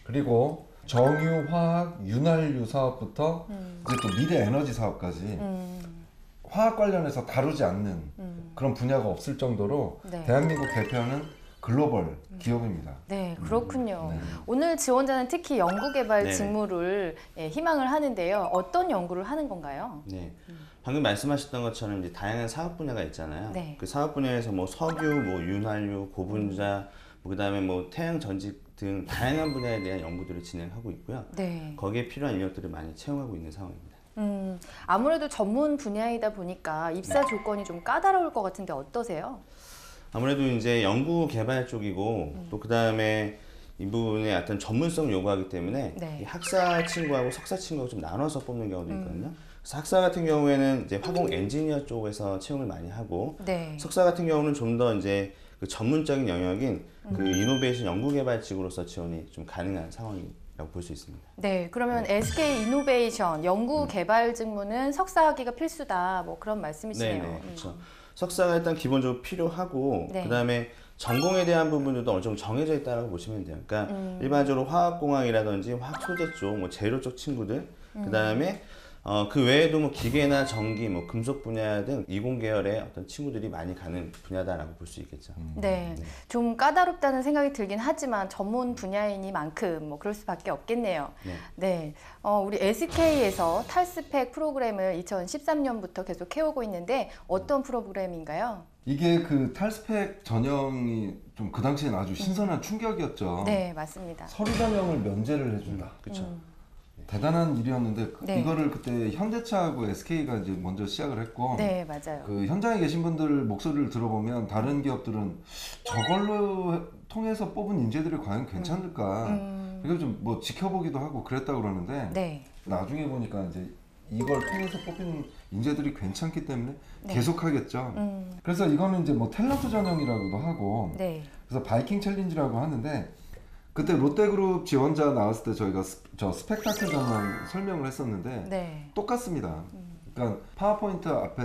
그리고 정유화학, 윤활유 사업부터 이제 또 미래 에너지 사업까지 화학 관련해서 다루지 않는 그런 분야가 없을 정도로 네. 대한민국 대표하는 글로벌 기업입니다. 네, 그렇군요. 네. 오늘 지원자는 특히 연구개발 네네. 직무를 희망을 하는데요. 어떤 연구를 하는 건가요? 네. 방금 말씀하셨던 것처럼 이제 다양한 사업 분야가 있잖아요. 네. 그 사업 분야에서 뭐 석유, 뭐 윤활유, 고분자, 뭐 그다음에 뭐 태양 전직 등 다양한 분야에 대한 연구들을 진행하고 있고요. 네. 거기에 필요한 인력들을 많이 채용하고 있는 상황입니다. 아무래도 전문 분야이다 보니까 입사 조건이 좀 까다로울 것 같은데 어떠세요? 아무래도 이제 연구 개발 쪽이고 또 그다음에 이 부분에 어떤 전문성을 요구하기 때문에 네. 이 학사 친구하고 석사 친구하고 좀 나눠서 뽑는 경우도 있거든요. 그래서 학사 같은 경우에는 이제 화공 엔지니어 쪽에서 채용을 많이 하고 네. 석사 같은 경우는 좀 더 이제 그 전문적인 영역인 그 이노베이션 연구개발직으로서 지원이 좀 가능한 상황이라고 볼 수 있습니다. 네, 그러면 SK 이노베이션 연구개발 직무는 석사학위가 필수다, 뭐 그런 말씀이시네요. 네네, 그렇죠. 석사가 일단 기본적으로 필요하고 네. 그다음에 전공에 대한 부분들도 어느 정도 정해져 있다고 보시면 돼요. 그러니까 일반적으로 화학공학이라든지 화학 소재 쪽, 뭐 재료 쪽 친구들, 그다음에 그 외에도 뭐 기계나 전기, 뭐 금속 분야 등 이공 계열의 어떤 친구들이 많이 가는 분야다라고 볼 수 있겠죠. 네, 좀 까다롭다는 생각이 들긴 하지만 전문 분야이니만큼 뭐 그럴 수밖에 없겠네요. 네. 네, 우리 SK에서 탈스펙 프로그램을 2013년부터 계속 해오고 있는데 어떤 프로그램인가요? 이게 그 탈스펙 전형이 좀 그 당시엔 아주 신선한 충격이었죠. 네, 맞습니다. 서류 전형을 면제를 해준다. 그렇죠. 대단한 일이었는데 네. 이거를 그때 현대차하고 SK가 이제 먼저 시작을 했고 네, 맞아요. 그 현장에 계신 분들 목소리를 들어보면 다른 기업들은 저걸로 통해서 뽑은 인재들이 과연 괜찮을까 이걸 좀 뭐 지켜보기도 하고 그랬다고 그러는데 네. 나중에 보니까 이제 이걸 통해서 뽑힌 인재들이 괜찮기 때문에 네. 계속하겠죠. 그래서 이거는 이제 뭐 탤런트 전형이라고도 하고 네. 그래서 바이킹 챌린지라고 하는데 그때 롯데그룹 지원자 나왔을 때 저희가 저 스펙타클 전형 설명을 했었는데 네. 똑같습니다. 그러니까 파워포인트 앞에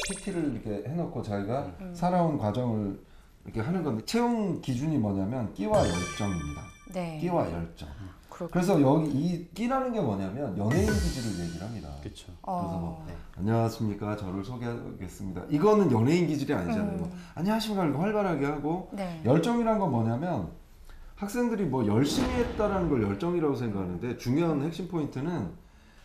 PT를 이렇게 해놓고 자기가 살아온 과정을 이렇게 하는 건데 채용 기준이 뭐냐면 끼와 열정입니다. 네. 끼와 열정. 그렇군요. 그래서 여기 이 끼라는 게 뭐냐면 연예인 기질을 얘기를 합니다. 그렇죠. 그래서 뭐 안녕하십니까 저를 소개하겠습니다. 이거는 연예인 기질이 아니잖아요. 뭐, 안녕하십니까 이렇게 활발하게 하고 네. 열정이란 건 뭐냐면 학생들이 뭐 열심히 했다라는 걸 열정이라고 생각하는데 중요한 핵심 포인트는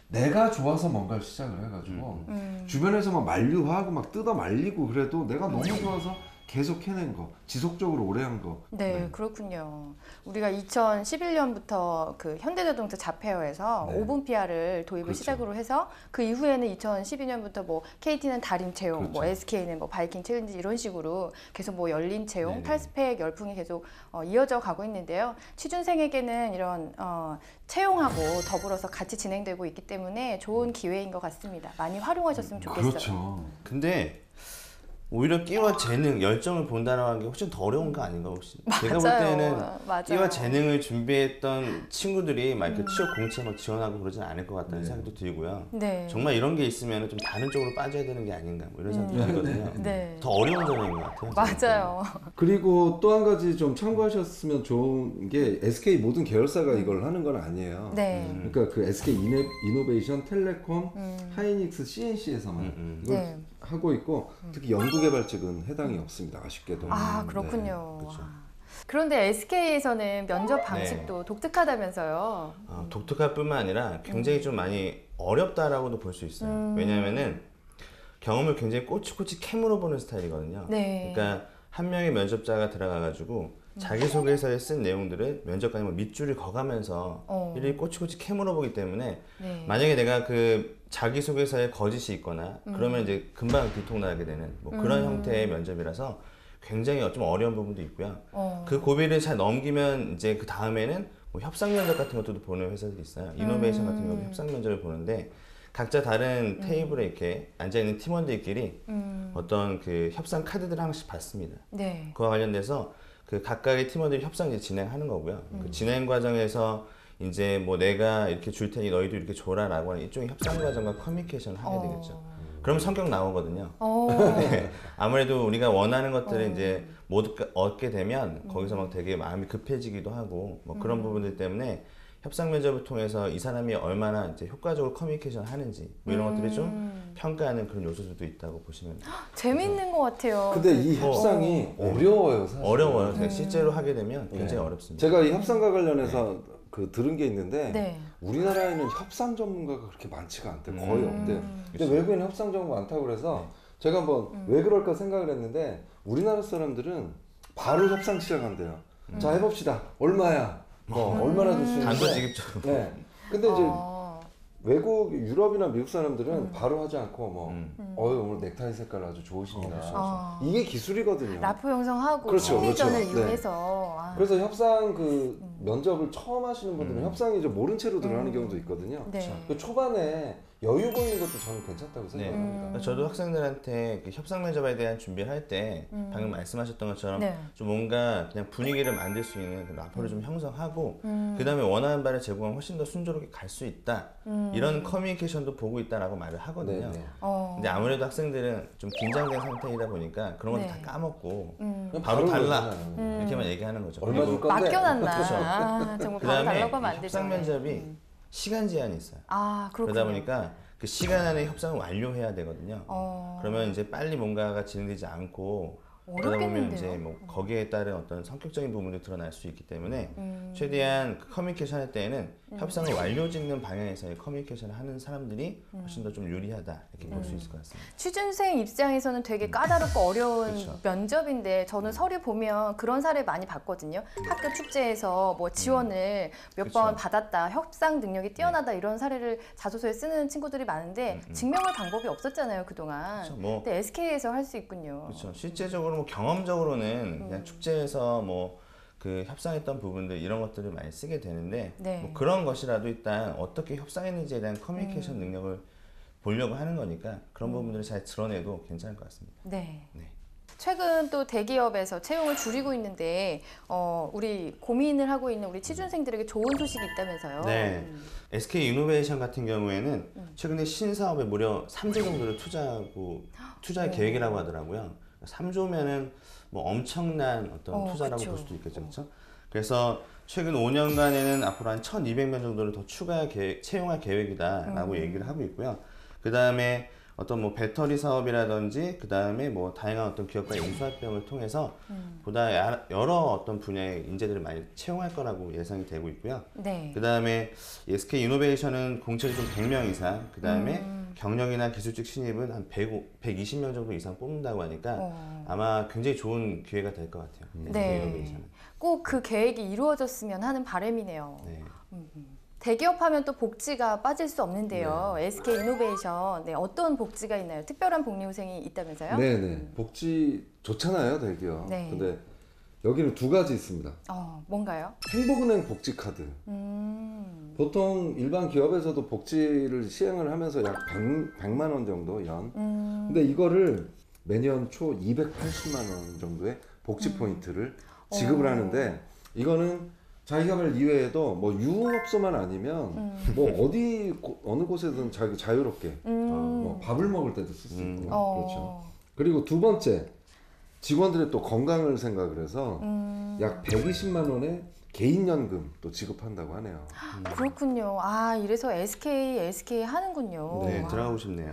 내가 좋아서 뭔가를 시작을 해가지고 주변에서 막 만류하고 막 뜯어 말리고 그래도 내가 너무 좋아서 계속 해낸 거, 지속적으로 오래 한 거. 네, 그렇군요. 우리가 2011년부터 그 현대자동차 자페어에서 네. 5분 PR을 도입을 그렇죠. 시작으로 해서 그 이후에는 2012년부터 뭐 KT는 달인 채용, 그렇죠. 뭐 SK는 뭐 바이킹 챌린지 이런 식으로 계속 뭐 열린 채용, 네네. 탈스펙 열풍이 계속 이어져 가고 있는데요. 취준생에게는 이런 채용하고 더불어서 같이 진행되고 있기 때문에 좋은 기회인 것 같습니다. 많이 활용하셨으면 좋겠어요. 그렇죠. 근데 오히려 끼와 재능, 열정을 본다는 게 훨씬 더 어려운 거 아닌가 혹시? 제가 볼 맞아요. 때는 맞아요. 끼와 재능을 준비했던 친구들이 막 이렇게 취업 공채 막 지원하고 그러진 않을 것 같다는 생각도 들고요. 네. 정말 이런 게 있으면 좀 다른 쪽으로 빠져야 되는 게 아닌가 뭐 이런 생각도 들거든요. 네. 더 어려운 전형인 것 같아요. 맞아요. 그리고 또 한 가지 좀 참고하셨으면 좋은 게 SK 모든 계열사가 이걸 하는 건 아니에요. 네. 그러니까 그 SK 이노베이션, 텔레콤, 하이닉스, CNC에서만 이걸 네. 하고 있고 특히 연구개발 측은 해당이 없습니다. 아쉽게도. 아, 그렇군요. 그런데 SK에서는 면접 방식도 독특하다면서요. 독특할 뿐만 아니라 굉장히 좀 많이 어렵다라고도 볼 수 있어요. 왜냐하면은 경험을 굉장히 꼬치꼬치 캐물어 보는 스타일이거든요. 네. 그러니까 한 명의 면접자가 들어가가지고 자기소개서에 쓴 내용들을 면접관이 밑줄을 그어가면서 일일이 꼬치꼬치 캐물어 보기 때문에 네. 만약에 내가 그 자기소개서에 거짓이 있거나 그러면 이제 금방 들통나게 되는 뭐 그런 형태의 면접이라서 굉장히 좀 어려운 부분도 있고요. 그 고비를 잘 넘기면 이제 그 다음에는 뭐 협상 면접 같은 것도 보는 회사들이 있어요. 이노베이션 같은 경우 협상 면접을 보는데 각자 다른 테이블에 이렇게 앉아있는 팀원들끼리 어떤 그 협상 카드들을 하나씩 받습니다. 네. 그와 관련돼서 그 각각의 팀원들이 협상 이제 진행하는 거고요. 그 진행 과정에서 이제 뭐 내가 이렇게 줄 테니 너희도 이렇게 줘라라고 하는 일종의 협상 과정과 커뮤니케이션을 하게 되겠죠. 그럼 성격 나오거든요. 네. 아무래도 우리가 원하는 것들을 이제 못 얻게 되면 거기서 막 되게 마음이 급해지기도 하고 뭐 그런 부분들 때문에 협상 면접을 통해서 이 사람이 얼마나 이제 효과적으로 커뮤니케이션 하는지 뭐 이런 것들이 좀 평가하는 그런 요소들도 있다고 보시면 돼요. 재밌는 것 같아요. 근데 이 협상이 어려워요, 사실. 어려워요. 실제로 하게 되면 굉장히 어렵습니다. 제가 이 협상과 관련해서 그 들은 게 있는데 네. 우리나라에는 협상 전문가가 그렇게 많지가 않대. 거의 없대. 근데 외국에는 협상 전문가 많다고 그래서 제가 한번 왜 그럴까 생각을 했는데 우리나라 사람들은 바로 협상 시작한대요. 자, 해봅시다. 얼마야? 얼마나 줄 수 있는데. 단도직입적으로. 네. 근데 이제 외국, 유럽이나 미국 사람들은 바로 하지 않고 뭐 오늘 넥타이 색깔 아주 좋으십니다. 이게 기술이거든요. 라포 형성하고 그렇죠, 심리전을 그렇죠. 이용해서. 그래서 협상 그 면접을 처음 하시는 분들은 협상이 좀 모른 채로 들어가는 경우도 있거든요. 네. 그 초반에 여유 보이는 것도 저는 괜찮다고 생각합니다. 저도 학생들한테 그 협상 면접에 대한 준비를 할 때 방금 말씀하셨던 것처럼 좀 뭔가 그냥 분위기를 만들 수 있는 그 라포를 좀 형성하고 그 다음에 원하는 바를 제공하면 훨씬 더 순조롭게 갈 수 있다. 이런 커뮤니케이션도 보고 있다라고 말을 하거든요. 근데 아무래도 학생들은 좀 긴장된 상태이다 보니까 그런 것도 다 까먹고 바로 달라 이렇게만 얘기하는 거죠. 얼마 줄 건데? 맡겨놨나. 그렇죠. 정말 바로 그다음에 달라고 하면 안 되죠. 협상 면접이 시간 제한이 있어요. 아, 그렇군요. 그러다 보니까 그 시간 안에 협상을 완료해야 되거든요. 그러면 이제 빨리 뭔가가 진행되지 않고 그러다 보면 이제 뭐 거기에 따른 어떤 성격적인 부분도 드러날 수 있기 때문에 최대한 그 커뮤니케이션 할 때에는 협상을 완료짓는 방향에서의 커뮤니케이션을 하는 사람들이 훨씬 더 좀 유리하다 이렇게 볼 수 있을 것 같습니다. 취준생 입장에서는 되게 까다롭고 어려운 그렇죠. 면접인데 저는 서류 보면 그런 사례 많이 봤거든요. 학교 축제에서 뭐 지원을 몇 번 그렇죠. 받았다, 협상 능력이 뛰어나다 이런 사례를 자소서에 쓰는 친구들이 많은데 증명할 방법이 없었잖아요, 그동안. 그렇죠. 뭐 근데 SK에서 할 수 있군요. 그렇죠. 실제적으로 뭐 경험적으로는 그냥 축제에서 뭐 그 협상했던 부분들 이런 것들을 많이 쓰게 되는데 뭐 그런 것이라도 일단 어떻게 협상했는지에 대한 커뮤니케이션 능력을 보려고 하는 거니까 그런 부분들을 잘 드러내도 괜찮을 것 같습니다. 네. 네. 최근 또 대기업에서 채용을 줄이고 있는데 우리 고민을 하고 있는 우리 취준생들에게 좋은 소식이 있다면서요? 네. SK 이노베이션 같은 경우에는 최근에 신사업에 무려 3조 정도를 투자할 계획이라고 하더라고요. 3조면은 뭐 엄청난 어떤 투자라고 그쵸. 볼 수도 있겠죠. 그렇죠? 그래서 최근 5년간에는 앞으로 한 1,200명 정도를 더 채용할 계획이다라고 얘기를 하고 있고요. 그 다음에 어떤 뭐 배터리 사업이라든지 그 다음에 뭐 다양한 어떤 기업과의 인수합병을 통해서 보다 여러 어떤 분야의 인재들을 많이 채용할 거라고 예상이 되고 있고요. 네. 그 다음에 SK 이노베이션은 공채를 좀 100명 이상, 그 다음에 경력이나 기술직 신입은 한 120명 정도 이상 뽑는다고 하니까 아마 굉장히 좋은 기회가 될 것 같아요. SK 이노베이션은. 꼭 그 계획이 이루어졌으면 하는 바람이네요. 네. 대기업 하면 또 복지가 빠질 수 없는데요. SK 이노베이션 어떤 복지가 있나요? 특별한 복리후생이 있다면서요? 네네. 복지 좋잖아요, 대기업. 네. 근데 여기는 두 가지 있습니다. 뭔가요? 행복은행 복지카드. 보통 일반 기업에서도 복지를 시행을 하면서 약 100만 원 정도 연. 근데 이거를 매년 초 280만 원 정도의 복지 포인트를 지급을 하는데 이거는 자기개발 이외에도 뭐 유흥업소만 아니면 뭐 어느 곳에든 자유롭게 뭐 밥을 먹을 때도 쓸 수 있고 그렇죠. 그리고 두 번째 직원들의 또 건강을 생각을 해서 약 120만 원의 개인연금 또 지급한다고 하네요. 그렇군요. 아, 이래서 SK 하는군요. 네, 들어가고 싶네요.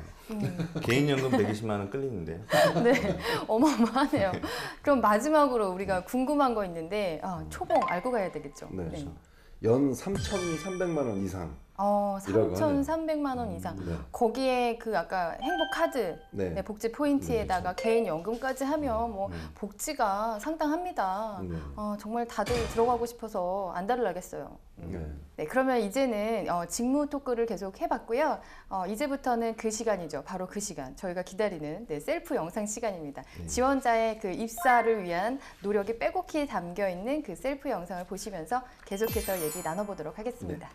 개인연금 120만 원 끌리는데요. 네, 어마어마하네요. 그럼 마지막으로 우리가 궁금한 거 있는데 초봉 알고 가야 되겠죠? 네. 연 3,300만 원 이상. 3,300만 원 이상. 네. 거기에 그 아까 행복카드 네. 복지 포인트에다가 개인연금까지 하면 뭐 복지가 상당합니다. 정말 다들 들어가고 싶어서 안달을 나겠어요. 네, 그러면 이제는 직무 토크를 계속 해봤고요. 이제부터는 그 시간이죠. 바로 그 시간. 저희가 기다리는 셀프 영상 시간입니다. 지원자의 그 입사를 위한 노력이 빼곡히 담겨 있는 그 셀프 영상을 보시면서 계속해서 얘기 나눠보도록 하겠습니다.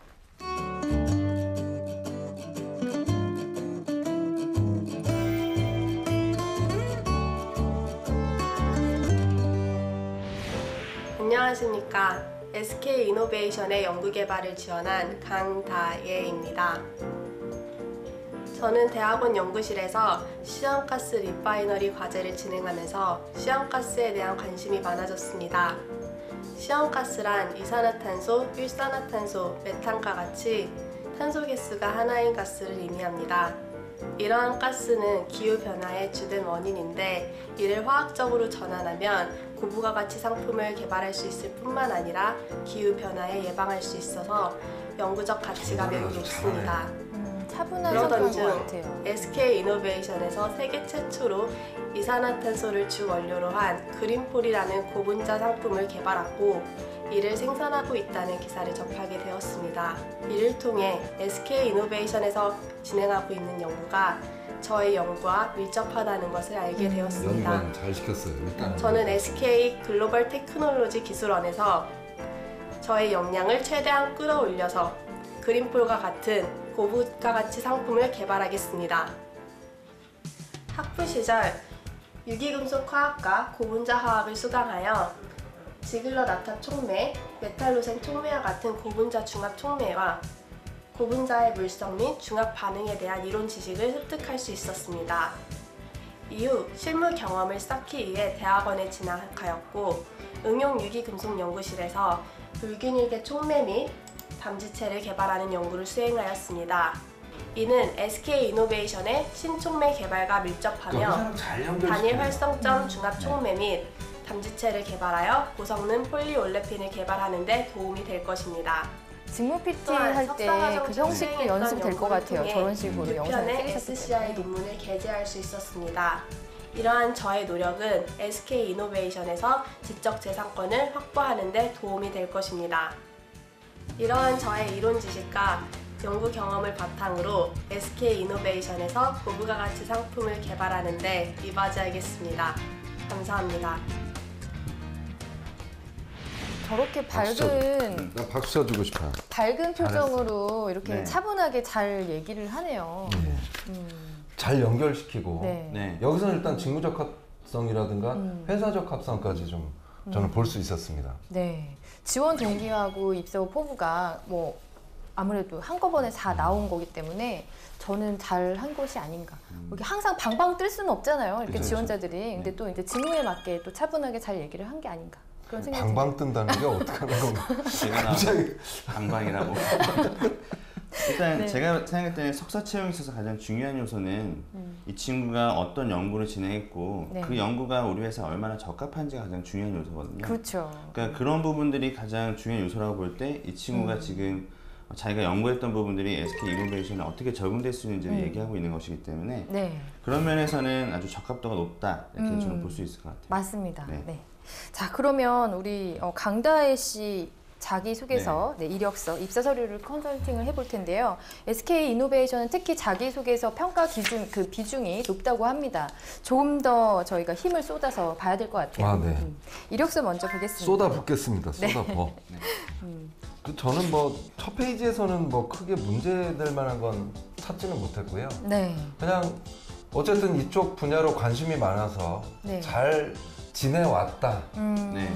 안녕하십니까. SK 이노베이션의 연구개발을 지원한 강다예입니다. 저는 대학원 연구실에서 시험가스 리파이너리 과제를 진행하면서 시험가스에 대한 관심이 많아졌습니다. 시험가스란 이산화탄소, 일산화탄소, 메탄과 같이 탄소가스가 하나인 가스를 의미합니다. 이러한 가스는 기후변화의 주된 원인인데 이를 화학적으로 전환하면 고부가 가치 상품을 개발할 수 있을 뿐만 아니라 기후변화에 예방할 수 있어서 영구적 가치가 매우 높습니다. 그러던 중 SK 이노베이션에서 세계 최초로 이산화탄소를 주 원료로 한 그린폴이라는 고분자 상품을 개발하고 이를 생산하고 있다는 기사를 접하게 되었습니다. 이를 통해 SK 이노베이션에서 진행하고 있는 연구가 저의 연구와 밀접하다는 것을 알게 되었습니다. 연관 잘 시켰어요. 일단 저는 SK 글로벌 테크놀로지 기술원에서 저의 역량을 최대한 끌어올려서 그린폴과 같은 고부가 가치 상품을 개발하겠습니다. 학부 시절 유기금속화학과 고분자 화학을 수강하여 지글러 나타 촉매, 메탈로센 촉매와 같은 고분자 중합 촉매와 고분자의 물성 및 중합 반응에 대한 이론 지식을 습득할 수 있었습니다. 이후 실무 경험을 쌓기 위해 대학원에 진학하였고 응용 유기금속 연구실에서 불균일계 촉매 및 담지체를 개발하는 연구를 수행하였습니다. 이는 SK 이노베이션의 신촉매 개발과 밀접하며 단일 활성점 중합 촉매 및 담지체를 개발하여 고성능 폴리올레핀을 개발하는 데 도움이 될 것입니다. 직무 PT 할 때 그 형식도 연습될 것 같아요. 저런 식으로 영상을 편의 SCI 논문을 게재할 수 있었습니다. 이러한 저의 노력은 SK 이노베이션에서 지적재산권을 확보하는 데 도움이 될 것입니다. 이러한 저의 이론 지식과 연구 경험을 바탕으로 SK 이노베이션에서 고부가 가치 상품을 개발하는 데 이바지하겠습니다. 감사합니다. 저렇게 밝은 나 박수 쳐주고 싶어요. 밝은 표정으로 잘했어. 이렇게 네. 차분하게 잘 얘기를 하네요. 잘 연결시키고 네. 여기서는 일단 직무적합성이라든가 회사적 합성까지 좀 저는 볼 수 있었습니다. 네. 지원 동기하고 입사 후 포부가 뭐 아무래도 한꺼번에 다 나온 거기 때문에 저는 잘 한 것이 아닌가. 이렇게 항상 방방 뜰 수는 없잖아요. 이렇게 그쵸, 지원자들이. 근데 또 이제 직무에 맞게 또 차분하게 잘 얘기를 한 게 아닌가. 그런 생각이 방방 뜬다는 게 어떻게 하는 건가? 제가 나온 방방이라고. 일단 네. 제가 생각할 때는 석사 채용에 있어서 가장 중요한 요소는 이 친구가 어떤 연구를 진행했고 네. 그 연구가 우리 회사에 얼마나 적합한지가 가장 중요한 요소거든요. 그렇죠. 그러니까 그런 부분들이 가장 중요한 요소라고 볼 때 이 친구가 지금 자기가 연구했던 부분들이 SK 이노베이션에 어떻게 적용될 수 있는지를 얘기하고 있는 것이기 때문에 네. 그런 면에서는 아주 적합도가 높다 이렇게 저는 볼 수 있을 것 같아요. 맞습니다. 네. 네. 자, 그러면 우리 강다혜 씨 자기소개서, 네, 이력서, 입사 서류를 컨설팅을 해볼 텐데요. SK 이노베이션은 특히 자기소개서 평가 기준, 그 비중이 높다고 합니다. 조금 더 저희가 힘을 쏟아서 봐야 될 것 같아요. 아, 네. 이력서 먼저 보겠습니다. 쏟아붓겠습니다. 네. 쏟아버. 저는 뭐 첫 페이지에서는 뭐 크게 문제될 만한 건 찾지는 못했고요. 네. 그냥 어쨌든 이쪽 분야로 관심이 많아서 네. 잘 지내왔다. 네.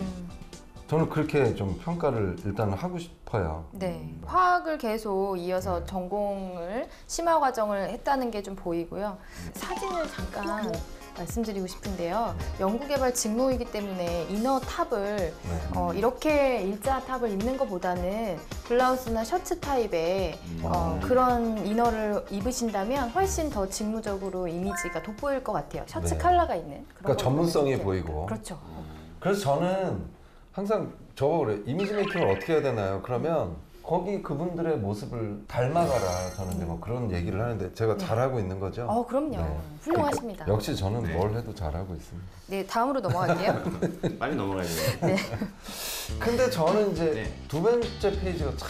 저는 그렇게 좀 평가를 일단 하고 싶어요. 네. 화학을 계속 이어서 전공을 심화 과정을 했다는 게 좀 보이고요. 사진을 잠깐 말씀드리고 싶은데요. 연구개발 직무이기 때문에 이너 탑을 이렇게 일자 탑을 입는 것보다는 블라우스나 셔츠 타입의 그런 이너를 입으신다면 훨씬 더 직무적으로 이미지가 돋보일 것 같아요. 셔츠 네. 컬러가 있는 그런 그러니까 전문성이 보이고. 그렇죠. 그래서 저는 항상 저거 그래. 이미지 메이킹을 어떻게 해야 되나요? 그러면 거기 그분들의 모습을 닮아가라. 저는 이제 뭐 그런 얘기를 하는데 제가 잘하고 있는 거죠? 그럼요. 네. 훌륭하십니다. 역시 저는 뭘 해도 잘하고 있습니다. 네, 다음으로 넘어갈게요. 빨리 넘어가야 돼요. 네. 근데 저는 이제 두 번째 페이지가 참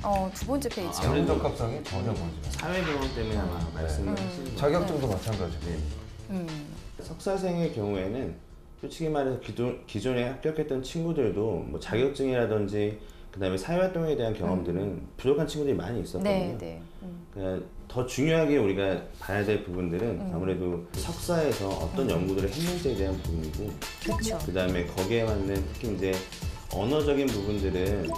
아쉽더라고요. 두 번째 페이지요. 자본 적합성이 전혀 보이지 않아요. 사회 경험 때문에 아마 말씀을 하시는 자격증도 마찬가지고. 석사생의 경우에는 솔직히 말해서 기존에 합격했던 친구들도 뭐 자격증이라든지 그다음에 사회활동에 대한 경험들은 부족한 친구들이 많이 있었거든요. 네. 그러니까 더 중요하게 우리가 봐야 될 부분들은 아무래도 석사에서 어떤 연구들을 했는지에 대한 부분이고, 그렇죠. 그다음에 거기에 맞는 특히 이제 언어적인 부분들은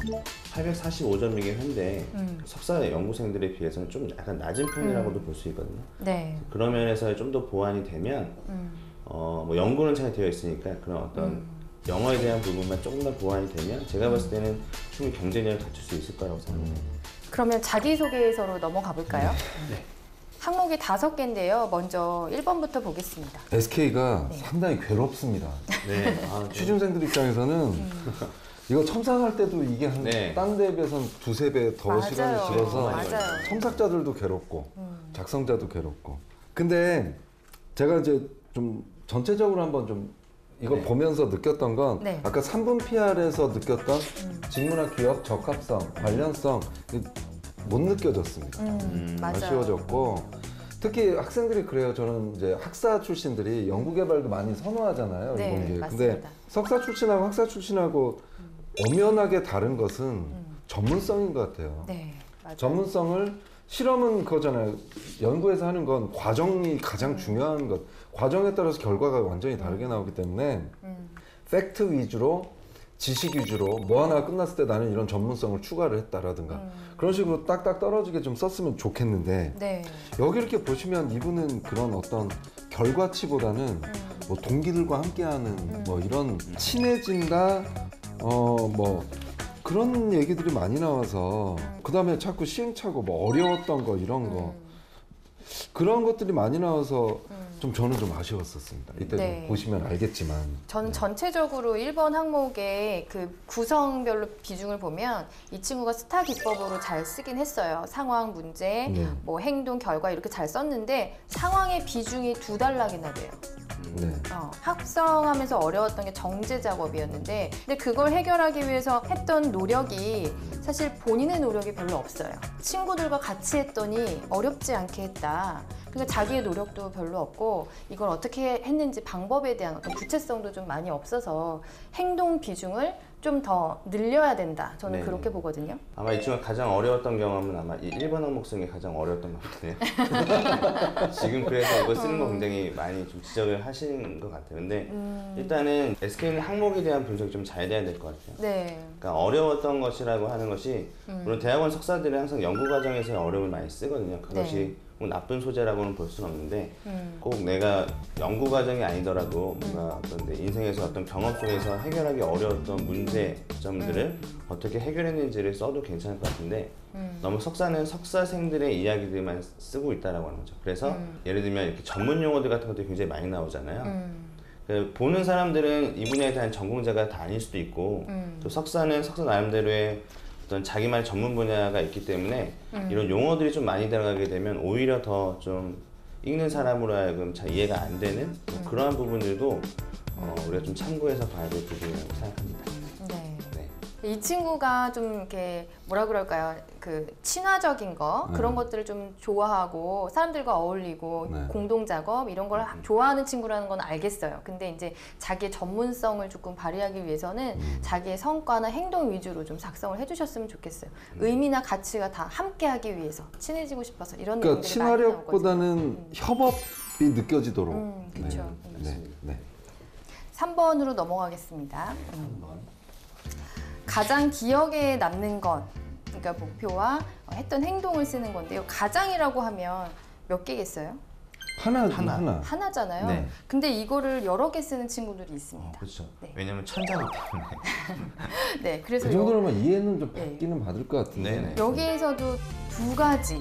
845점이긴 한데 석사 연구생들에 비해서는 좀 약간 낮은 편이라고도 볼 수 있거든요. 네. 그런 면에서 좀 더 보완이 되면 뭐 연구는 잘 되어 있으니까 그런 어떤 영어에 대한 부분만 조금 더 보완이 되면 제가 봤을 때는 충분히 경쟁력을 갖출 수 있을 거라고 생각합니다. 그러면 자기소개서로 넘어가 볼까요? 네. 항목이 5개인데요. 먼저 1번부터 보겠습니다. SK가 상당히 괴롭습니다. 네. 취준생들 입장에서는 이거 첨삭할 때도 이게 딴 데에 비해서는 2~3배 더 시간이 길어서 첨삭자들도 괴롭고 작성자도 괴롭고. 근데 제가 이제 좀 전체적으로 한번 좀 이거 보면서 느꼈던 건 아까 3분 PR에서 느꼈던 직무나 기업 적합성, 관련성 못 느껴졌습니다. 아쉬워졌고 특히 학생들이 그래요. 저는 이제 학사 출신들이 연구개발도 많이 선호하잖아요. 네, 이번 기회에. 맞습니다. 근데 석사 출신하고 학사 출신하고 엄연하게 다른 것은 전문성인 것 같아요. 네, 맞아요. 전문성을 실험은 그거잖아요. 연구에서 하는 건 과정이 가장 중요한 것. 과정에 따라서 결과가 완전히 다르게 나오기 때문에 팩트 위주로 지식 위주로 뭐 하나 끝났을 때 나는 이런 전문성을 추가를 했다라든가 그런 식으로 딱딱 떨어지게 좀 썼으면 좋겠는데 여기 이렇게 보시면 이분은 그런 어떤 결과치보다는 뭐 동기들과 함께하는 뭐 이런 친해진다 뭐 그런 얘기들이 많이 나와서 그 다음에 자꾸 시행착오 뭐 어려웠던 거 이런 거 그런 것들이 많이 나와서 좀 저는 좀 아쉬웠었습니다. 이때 좀 보시면 알겠지만 전 전체적으로 1번 항목의 그 구성별로 비중을 보면 이 친구가 스타 기법으로 잘 쓰긴 했어요. 상황, 문제, 뭐 행동, 결과 이렇게 잘 썼는데 상황의 비중이 2단락이나 돼요. 합성하면서 어려웠던 게 정제 작업이었는데 근데 그걸 해결하기 위해서 했던 노력이 사실 본인의 노력이 별로 없어요. 친구들과 같이 했더니 어렵지 않게 했다. 그러니까 자기의 노력도 별로 없고 이걸 어떻게 했는지 방법에 대한 어떤 구체성도 좀 많이 없어서 행동 비중을 좀 더 늘려야 된다. 저는 그렇게 보거든요. 아마 이 친구가 가장 어려웠던 경험은 아마 이 1번 항목성이 가장 어려웠던 것 같아요. 지금 그래서 이거 쓰는 거 굉장히 많이 좀 지적을 하시는 것 같아요. 근데 일단은 SK는 항목에 대한 분석이 좀 잘 돼야 될 것 같아요. 그러니까 어려웠던 것이라고 하는 것이 물론 대학원 석사들은 항상 연구 과정에서의 어려움을 많이 쓰거든요. 그것이 뭐 나쁜 소재라고는 볼 수는 없는데 꼭 내가 연구 과정이 아니더라도 뭔가 어떤 내 인생에서 어떤 경험 속에서 해결하기 어려웠던 문제점들을 어떻게 해결했는지를 써도 괜찮을 것 같은데 너무 석사는 석사생들의 이야기들만 쓰고 있다라고 하는 거죠. 그래서 예를 들면 이렇게 전문 용어들 같은 것들이 굉장히 많이 나오잖아요. 보는 사람들은 이 분야에 대한 전공자가 다 아닐 수도 있고 또 석사는 석사 나름대로의 어떤 자기만의 전문 분야가 있기 때문에 이런 용어들이 좀 많이 들어가게 되면 오히려 더 좀 읽는 사람으로 하여금 잘 이해가 안 되는 그러한 부분들도 우리가 좀 참고해서 봐야 될 부분이라고 생각합니다. 이 친구가 좀 이렇게 뭐라 그럴까요? 그 친화적인 거 그런 것들을 좀 좋아하고 사람들과 어울리고 공동 작업 이런 걸 좋아하는 친구라는 건 알겠어요. 근데 이제 자기의 전문성을 조금 발휘하기 위해서는 자기의 성과나 행동 위주로 좀 작성을 해주셨으면 좋겠어요. 의미나 가치가 다 함께하기 위해서 친해지고 싶어서 이런 그러니까 내용들이 많이 나오거든요. 친화력보다는 협업 느껴지도록. 그렇죠. 네. 3번으로 넘어가겠습니다. 가장 기억에 남는 것, 그러니까 목표와 했던 행동을 쓰는 건데요. 가장이라고 하면 몇 개겠어요? 하나잖아요. 네. 근데 이거를 여러 개 쓰는 친구들이 있습니다. 그렇죠. 네. 왜냐면 천자기 때문에. 네, 그래서 그 정도로만 이해는 좀 받기는 받을 것 같은데. 네. 여기에서도 두 가지,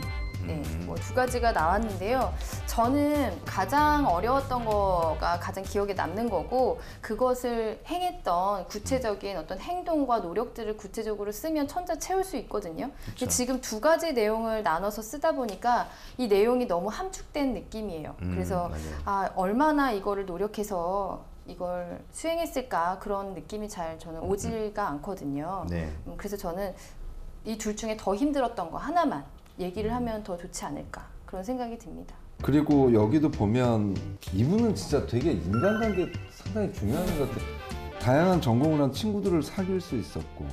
뭐 두 가지가 나왔는데요. 저는 가장 어려웠던 거가 가장 기억에 남는 거고, 그것을 행했던 구체적인 어떤 행동과 노력들을 구체적으로 쓰면 천자 채울 수 있거든요. 근데 지금 두 가지 내용을 나눠서 쓰다 보니까 이 내용이 너무 함축된 느낌이에요. 그래서 얼마나 이거를 노력해서 이걸 수행했을까, 그런 느낌이 잘 저는 오지가 않거든요. 네. 그래서 저는 이 둘 중에 더 힘들었던 거 하나만 얘기를 하면 더 좋지 않을까, 그런 생각이 듭니다. 그리고 여기도 보면 이분은 진짜 되게 인간관계 상당히 중요한 것 같아요. 다양한 전공을 한 친구들을 사귈 수 있었고.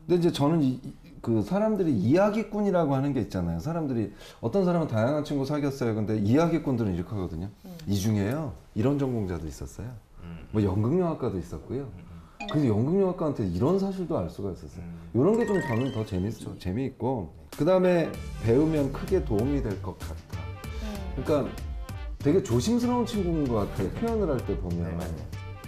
근데 이제 저는 그 사람들이 이야기꾼이라고 하는 게 있잖아요. 사람들이 어떤 사람은 다양한 친구 사귀었어요. 근데 이야기꾼들은 이렇게 하거든요. 이 중에요, 이런 전공자도 있었어요. 뭐 연극영화과도 있었고요. 그래서 연극영화과한테 이런 사실도 알 수가 있었어요. 이런 게 좀 저는 더 재미있고, 그 다음에 배우면 크게 도움이 될 것 같아. 그러니까 되게 조심스러운 친구인 것 같아요. 표현을 할 때 보면.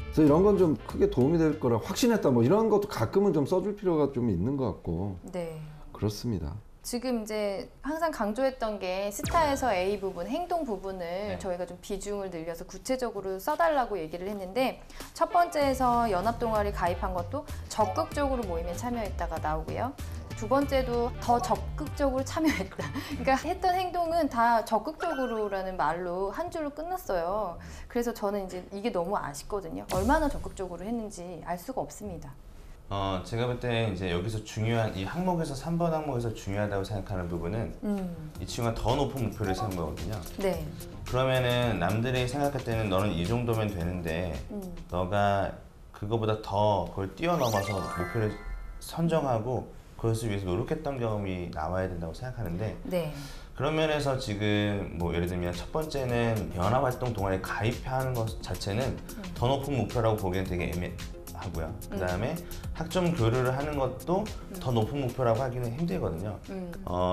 그래서 이런 건 좀 크게 도움이 될 거라 확신했다, 뭐 이런 것도 가끔은 좀 써줄 필요가 좀 있는 것 같고. 네. 그렇습니다. 지금 이제 항상 강조했던 게 스타에서 A 부분, 행동 부분을 저희가 좀 비중을 늘려서 구체적으로 써달라고 얘기를 했는데, 첫 번째에서 연합동아리 가입한 것도 적극적으로 모임에 참여했다가 나오고요. 두 번째도 더 적극적으로 참여했다. 그러니까 했던 행동은 다 적극적으로라는 말로 한 줄로 끝났어요. 그래서 저는 이제 이게 너무 아쉽거든요. 얼마나 적극적으로 했는지 알 수가 없습니다. 제가 볼 때 이제 여기서 중요한 이 항목에서 3번 항목에서 중요하다고 생각하는 부분은 이 친구가 더 높은 목표를 세운 거거든요. 네. 그러면은 남들이 생각할 때는 너는 이 정도면 되는데 너가 그거보다 더 그걸 뛰어넘어서 목표를 선정하고 그것을 위해서 노력했던 경험이 나와야 된다고 생각하는데, 네. 그런 면에서 지금 뭐 예를 들면 첫 번째는 연합활동 동아리에 가입하는 것 자체는 더 높은 목표라고 보기엔 되게 애매하고요. 그 다음에 학점 교류를 하는 것도 더 높은 목표라고 하기는 힘들거든요.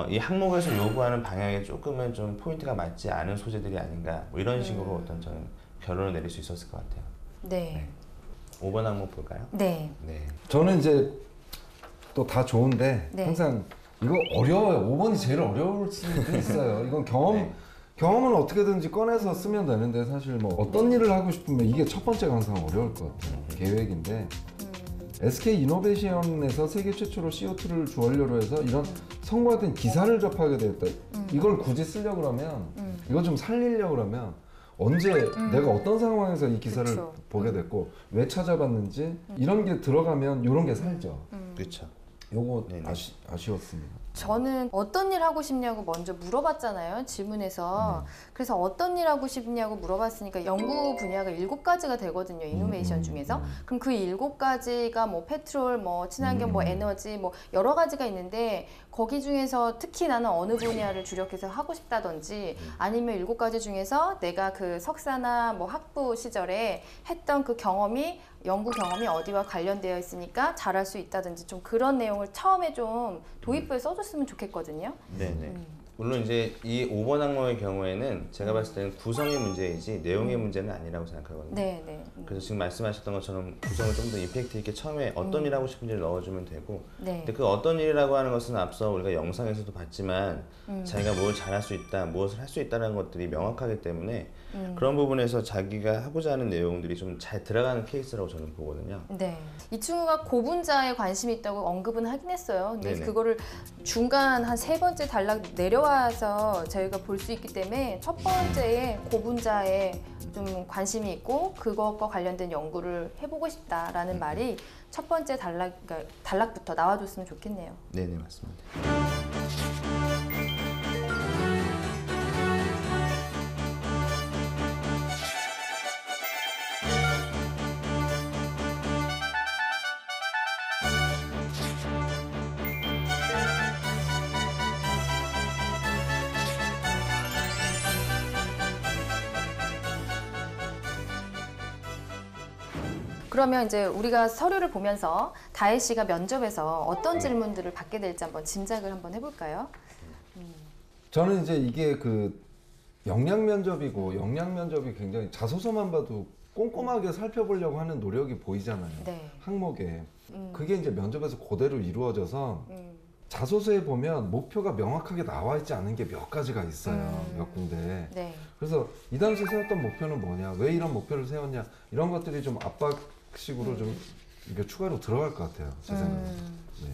이 항목에서 요구하는 방향에 조금은 좀 포인트가 맞지 않은 소재들이 아닌가, 뭐 이런 식으로 어떤 저는 결론을 내릴 수 있었을 것 같아요. 네. 5번 항목 볼까요? 네. 저는 이제 또 다 좋은데 항상 이거 어려워요. 5번이 제일 어려울 수도 있어요. 이건 경험은 어떻게든지 꺼내서 쓰면 되는데, 사실 뭐 어떤 일을 하고 싶으면 이게 첫 번째가 항상 어려울 것 같아요. 계획인데 SK 이노베이션에서 세계 최초로 CO2를 주원료로 해서 이런 성공화된 기사를 접하게 되었다. 이걸 굳이 쓰려고 그러면, 이걸 좀 살리려고 그러면 언제 내가 어떤 상황에서 이 기사를 보게 됐고 왜 찾아봤는지 이런 게 들어가면 이런 게 살죠. 그렇죠. 요거 아쉬웠습니다. 저는 어떤 일 하고 싶냐고 먼저 물어봤잖아요, 질문에서. 그래서 어떤 일 하고 싶냐고 물어봤으니까 연구 분야가 7가지가 되거든요, 이노베이션 중에서. 그럼 그 7가지가 뭐 페트롤, 뭐 친환경, 뭐 에너지, 뭐 여러 가지가 있는데, 거기 중에서 특히 나는 어느 분야를 주력해서 하고 싶다든지, 아니면 7가지 중에서 내가 그 석사나 뭐 학부 시절에 했던 그 경험이, 연구 경험이 어디와 관련되어 있으니까 잘할 수 있다든지, 좀 그런 내용을 처음에 좀 도입부에 써줬으면 좋겠거든요. 네네. 물론 이제 이 5번 항목의 경우에는 제가 봤을 때는 구성의 문제이지 내용의 문제는 아니라고 생각하거든요. 네네. 그래서 지금 말씀하셨던 것처럼 구성을 좀 더 임팩트 있게 처음에 어떤 일 하고 싶은지를 넣어주면 되고, 근데 그 어떤 일이라고 하는 것은 앞서 우리가 영상에서도 봤지만 자기가 뭘 잘할 수 있다, 무엇을 할 수 있다는 것들이 명확하기 때문에 그런 부분에서 자기가 하고자 하는 내용들이 좀 잘 들어가는 케이스라고 저는 보거든요. 네. 이 친구가 고분자에 관심이 있다고 언급은 하긴 했어요. 근데 네네. 그거를 중간 한 3번째 단락 내려와서 저희가 볼 수 있기 때문에 첫 번째에 고분자에 좀 관심이 있고 그것과 관련된 연구를 해보고 싶다라는 말이 첫 번째 단락부터 나와줬으면 좋겠네요. 네네, 맞습니다. 그러면 이제 우리가 서류를 보면서 다혜 씨가 면접에서 어떤 질문들을 받게 될지 한번 짐작을 한번 해볼까요? 저는 이제 이게 그 역량 면접이고 역량 면접이 굉장히 자소서만 봐도 꼼꼼하게 살펴보려고 하는 노력이 보이잖아요. 네. 항목에. 그게 이제 면접에서 그대로 이루어져서 자소서에 보면 목표가 명확하게 나와 있지 않은 게 몇 가지가 있어요. 몇 군데. 네. 그래서 이 당시 세웠던 목표는 뭐냐, 왜 이런 목표를 세웠냐, 이런 것들이 좀 압박식으로 좀 이게 추가로 들어갈 것 같아요. 제 생각에. 네.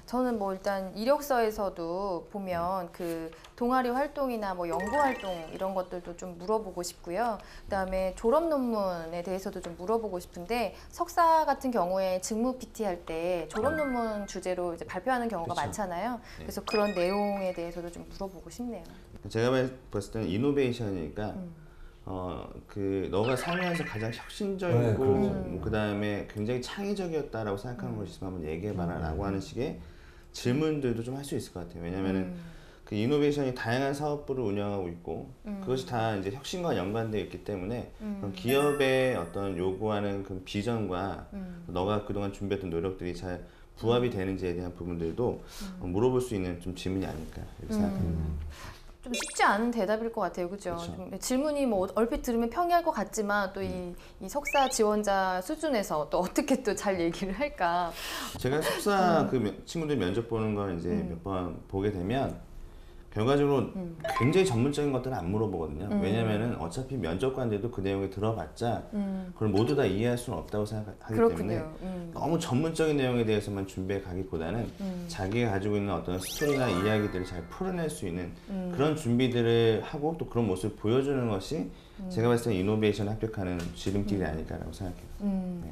저는 뭐 일단 이력서에서도 보면 그 동아리 활동이나 뭐 연구 활동 이런 것들도 좀 물어보고 싶고요. 그다음에 졸업 논문에 대해서도 좀 물어보고 싶은데 석사 같은 경우에 직무 PT 할 때 졸업 논문 주제로 이제 발표하는 경우가 그쵸. 많잖아요. 그래서 그런 내용에 대해서도 좀 물어보고 싶네요. 제가 봤을 때는 이노베이션이니까 그 너가 살면서 가장 혁신적이고 그다음에 굉장히 창의적이었다라고 생각하는 것이 있으면 한번 얘기해봐라라고 하는 식의 질문들도 좀 할 수 있을 것 같아요. 왜냐면은 그 이노베이션이 다양한 사업부를 운영하고 있고 그것이 다 이제 혁신과 연관되어 있기 때문에 그런 기업의 어떤 요구하는 그 비전과 너가 그동안 준비했던 노력들이 잘 부합이 되는지에 대한 부분들도 물어볼 수 있는 좀 질문이 아닐까 이렇게 생각합니다. 좀 쉽지 않은 대답일 것 같아요, 그죠? 질문이 뭐 얼핏 들으면 평이할 것 같지만 또 이 석사 지원자 수준에서 또 어떻게 또 잘 얘기를 할까? 제가 석사 그 친구들 면접 보는 걸 이제 몇 번 보게 되면 결과적으로 굉장히 전문적인 것들은 안 물어보거든요. 왜냐면은 어차피 면접관들도 그 내용에 들어봤자 그걸 모두 다 이해할 수는 없다고 생각하기 때문에 너무 전문적인 내용에 대해서만 준비해 가기보다는 자기가 가지고 있는 어떤 스토리나 이야기들을 잘 풀어낼 수 있는 그런 준비들을 하고 또 그런 모습을 보여주는 것이 제가 봤을 때 이노베이션 합격하는 지름길이 아닐까라고 생각해요. 네.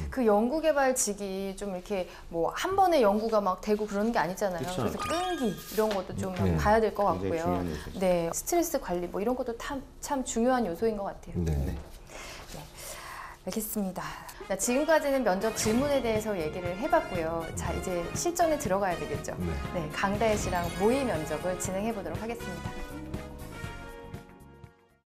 그 연구개발직이 좀 이렇게 뭐 한 번에 연구가 막 되고 그러는 게 아니잖아요. 그쵸. 그래서 끈기 이런 것도 좀 네. 봐야 될 것 굉장히 같고요. 중요한 요소죠. 네, 스트레스 관리 뭐 이런 것도 참 중요한 요소인 것 같아요. 네. 알겠습니다. 자, 지금까지는 면접 질문에 대해서 얘기를 해봤고요. 자, 이제 실전에 들어가야 되겠죠. 네, 강다혜 씨랑 모의 면접을 진행해 보도록 하겠습니다.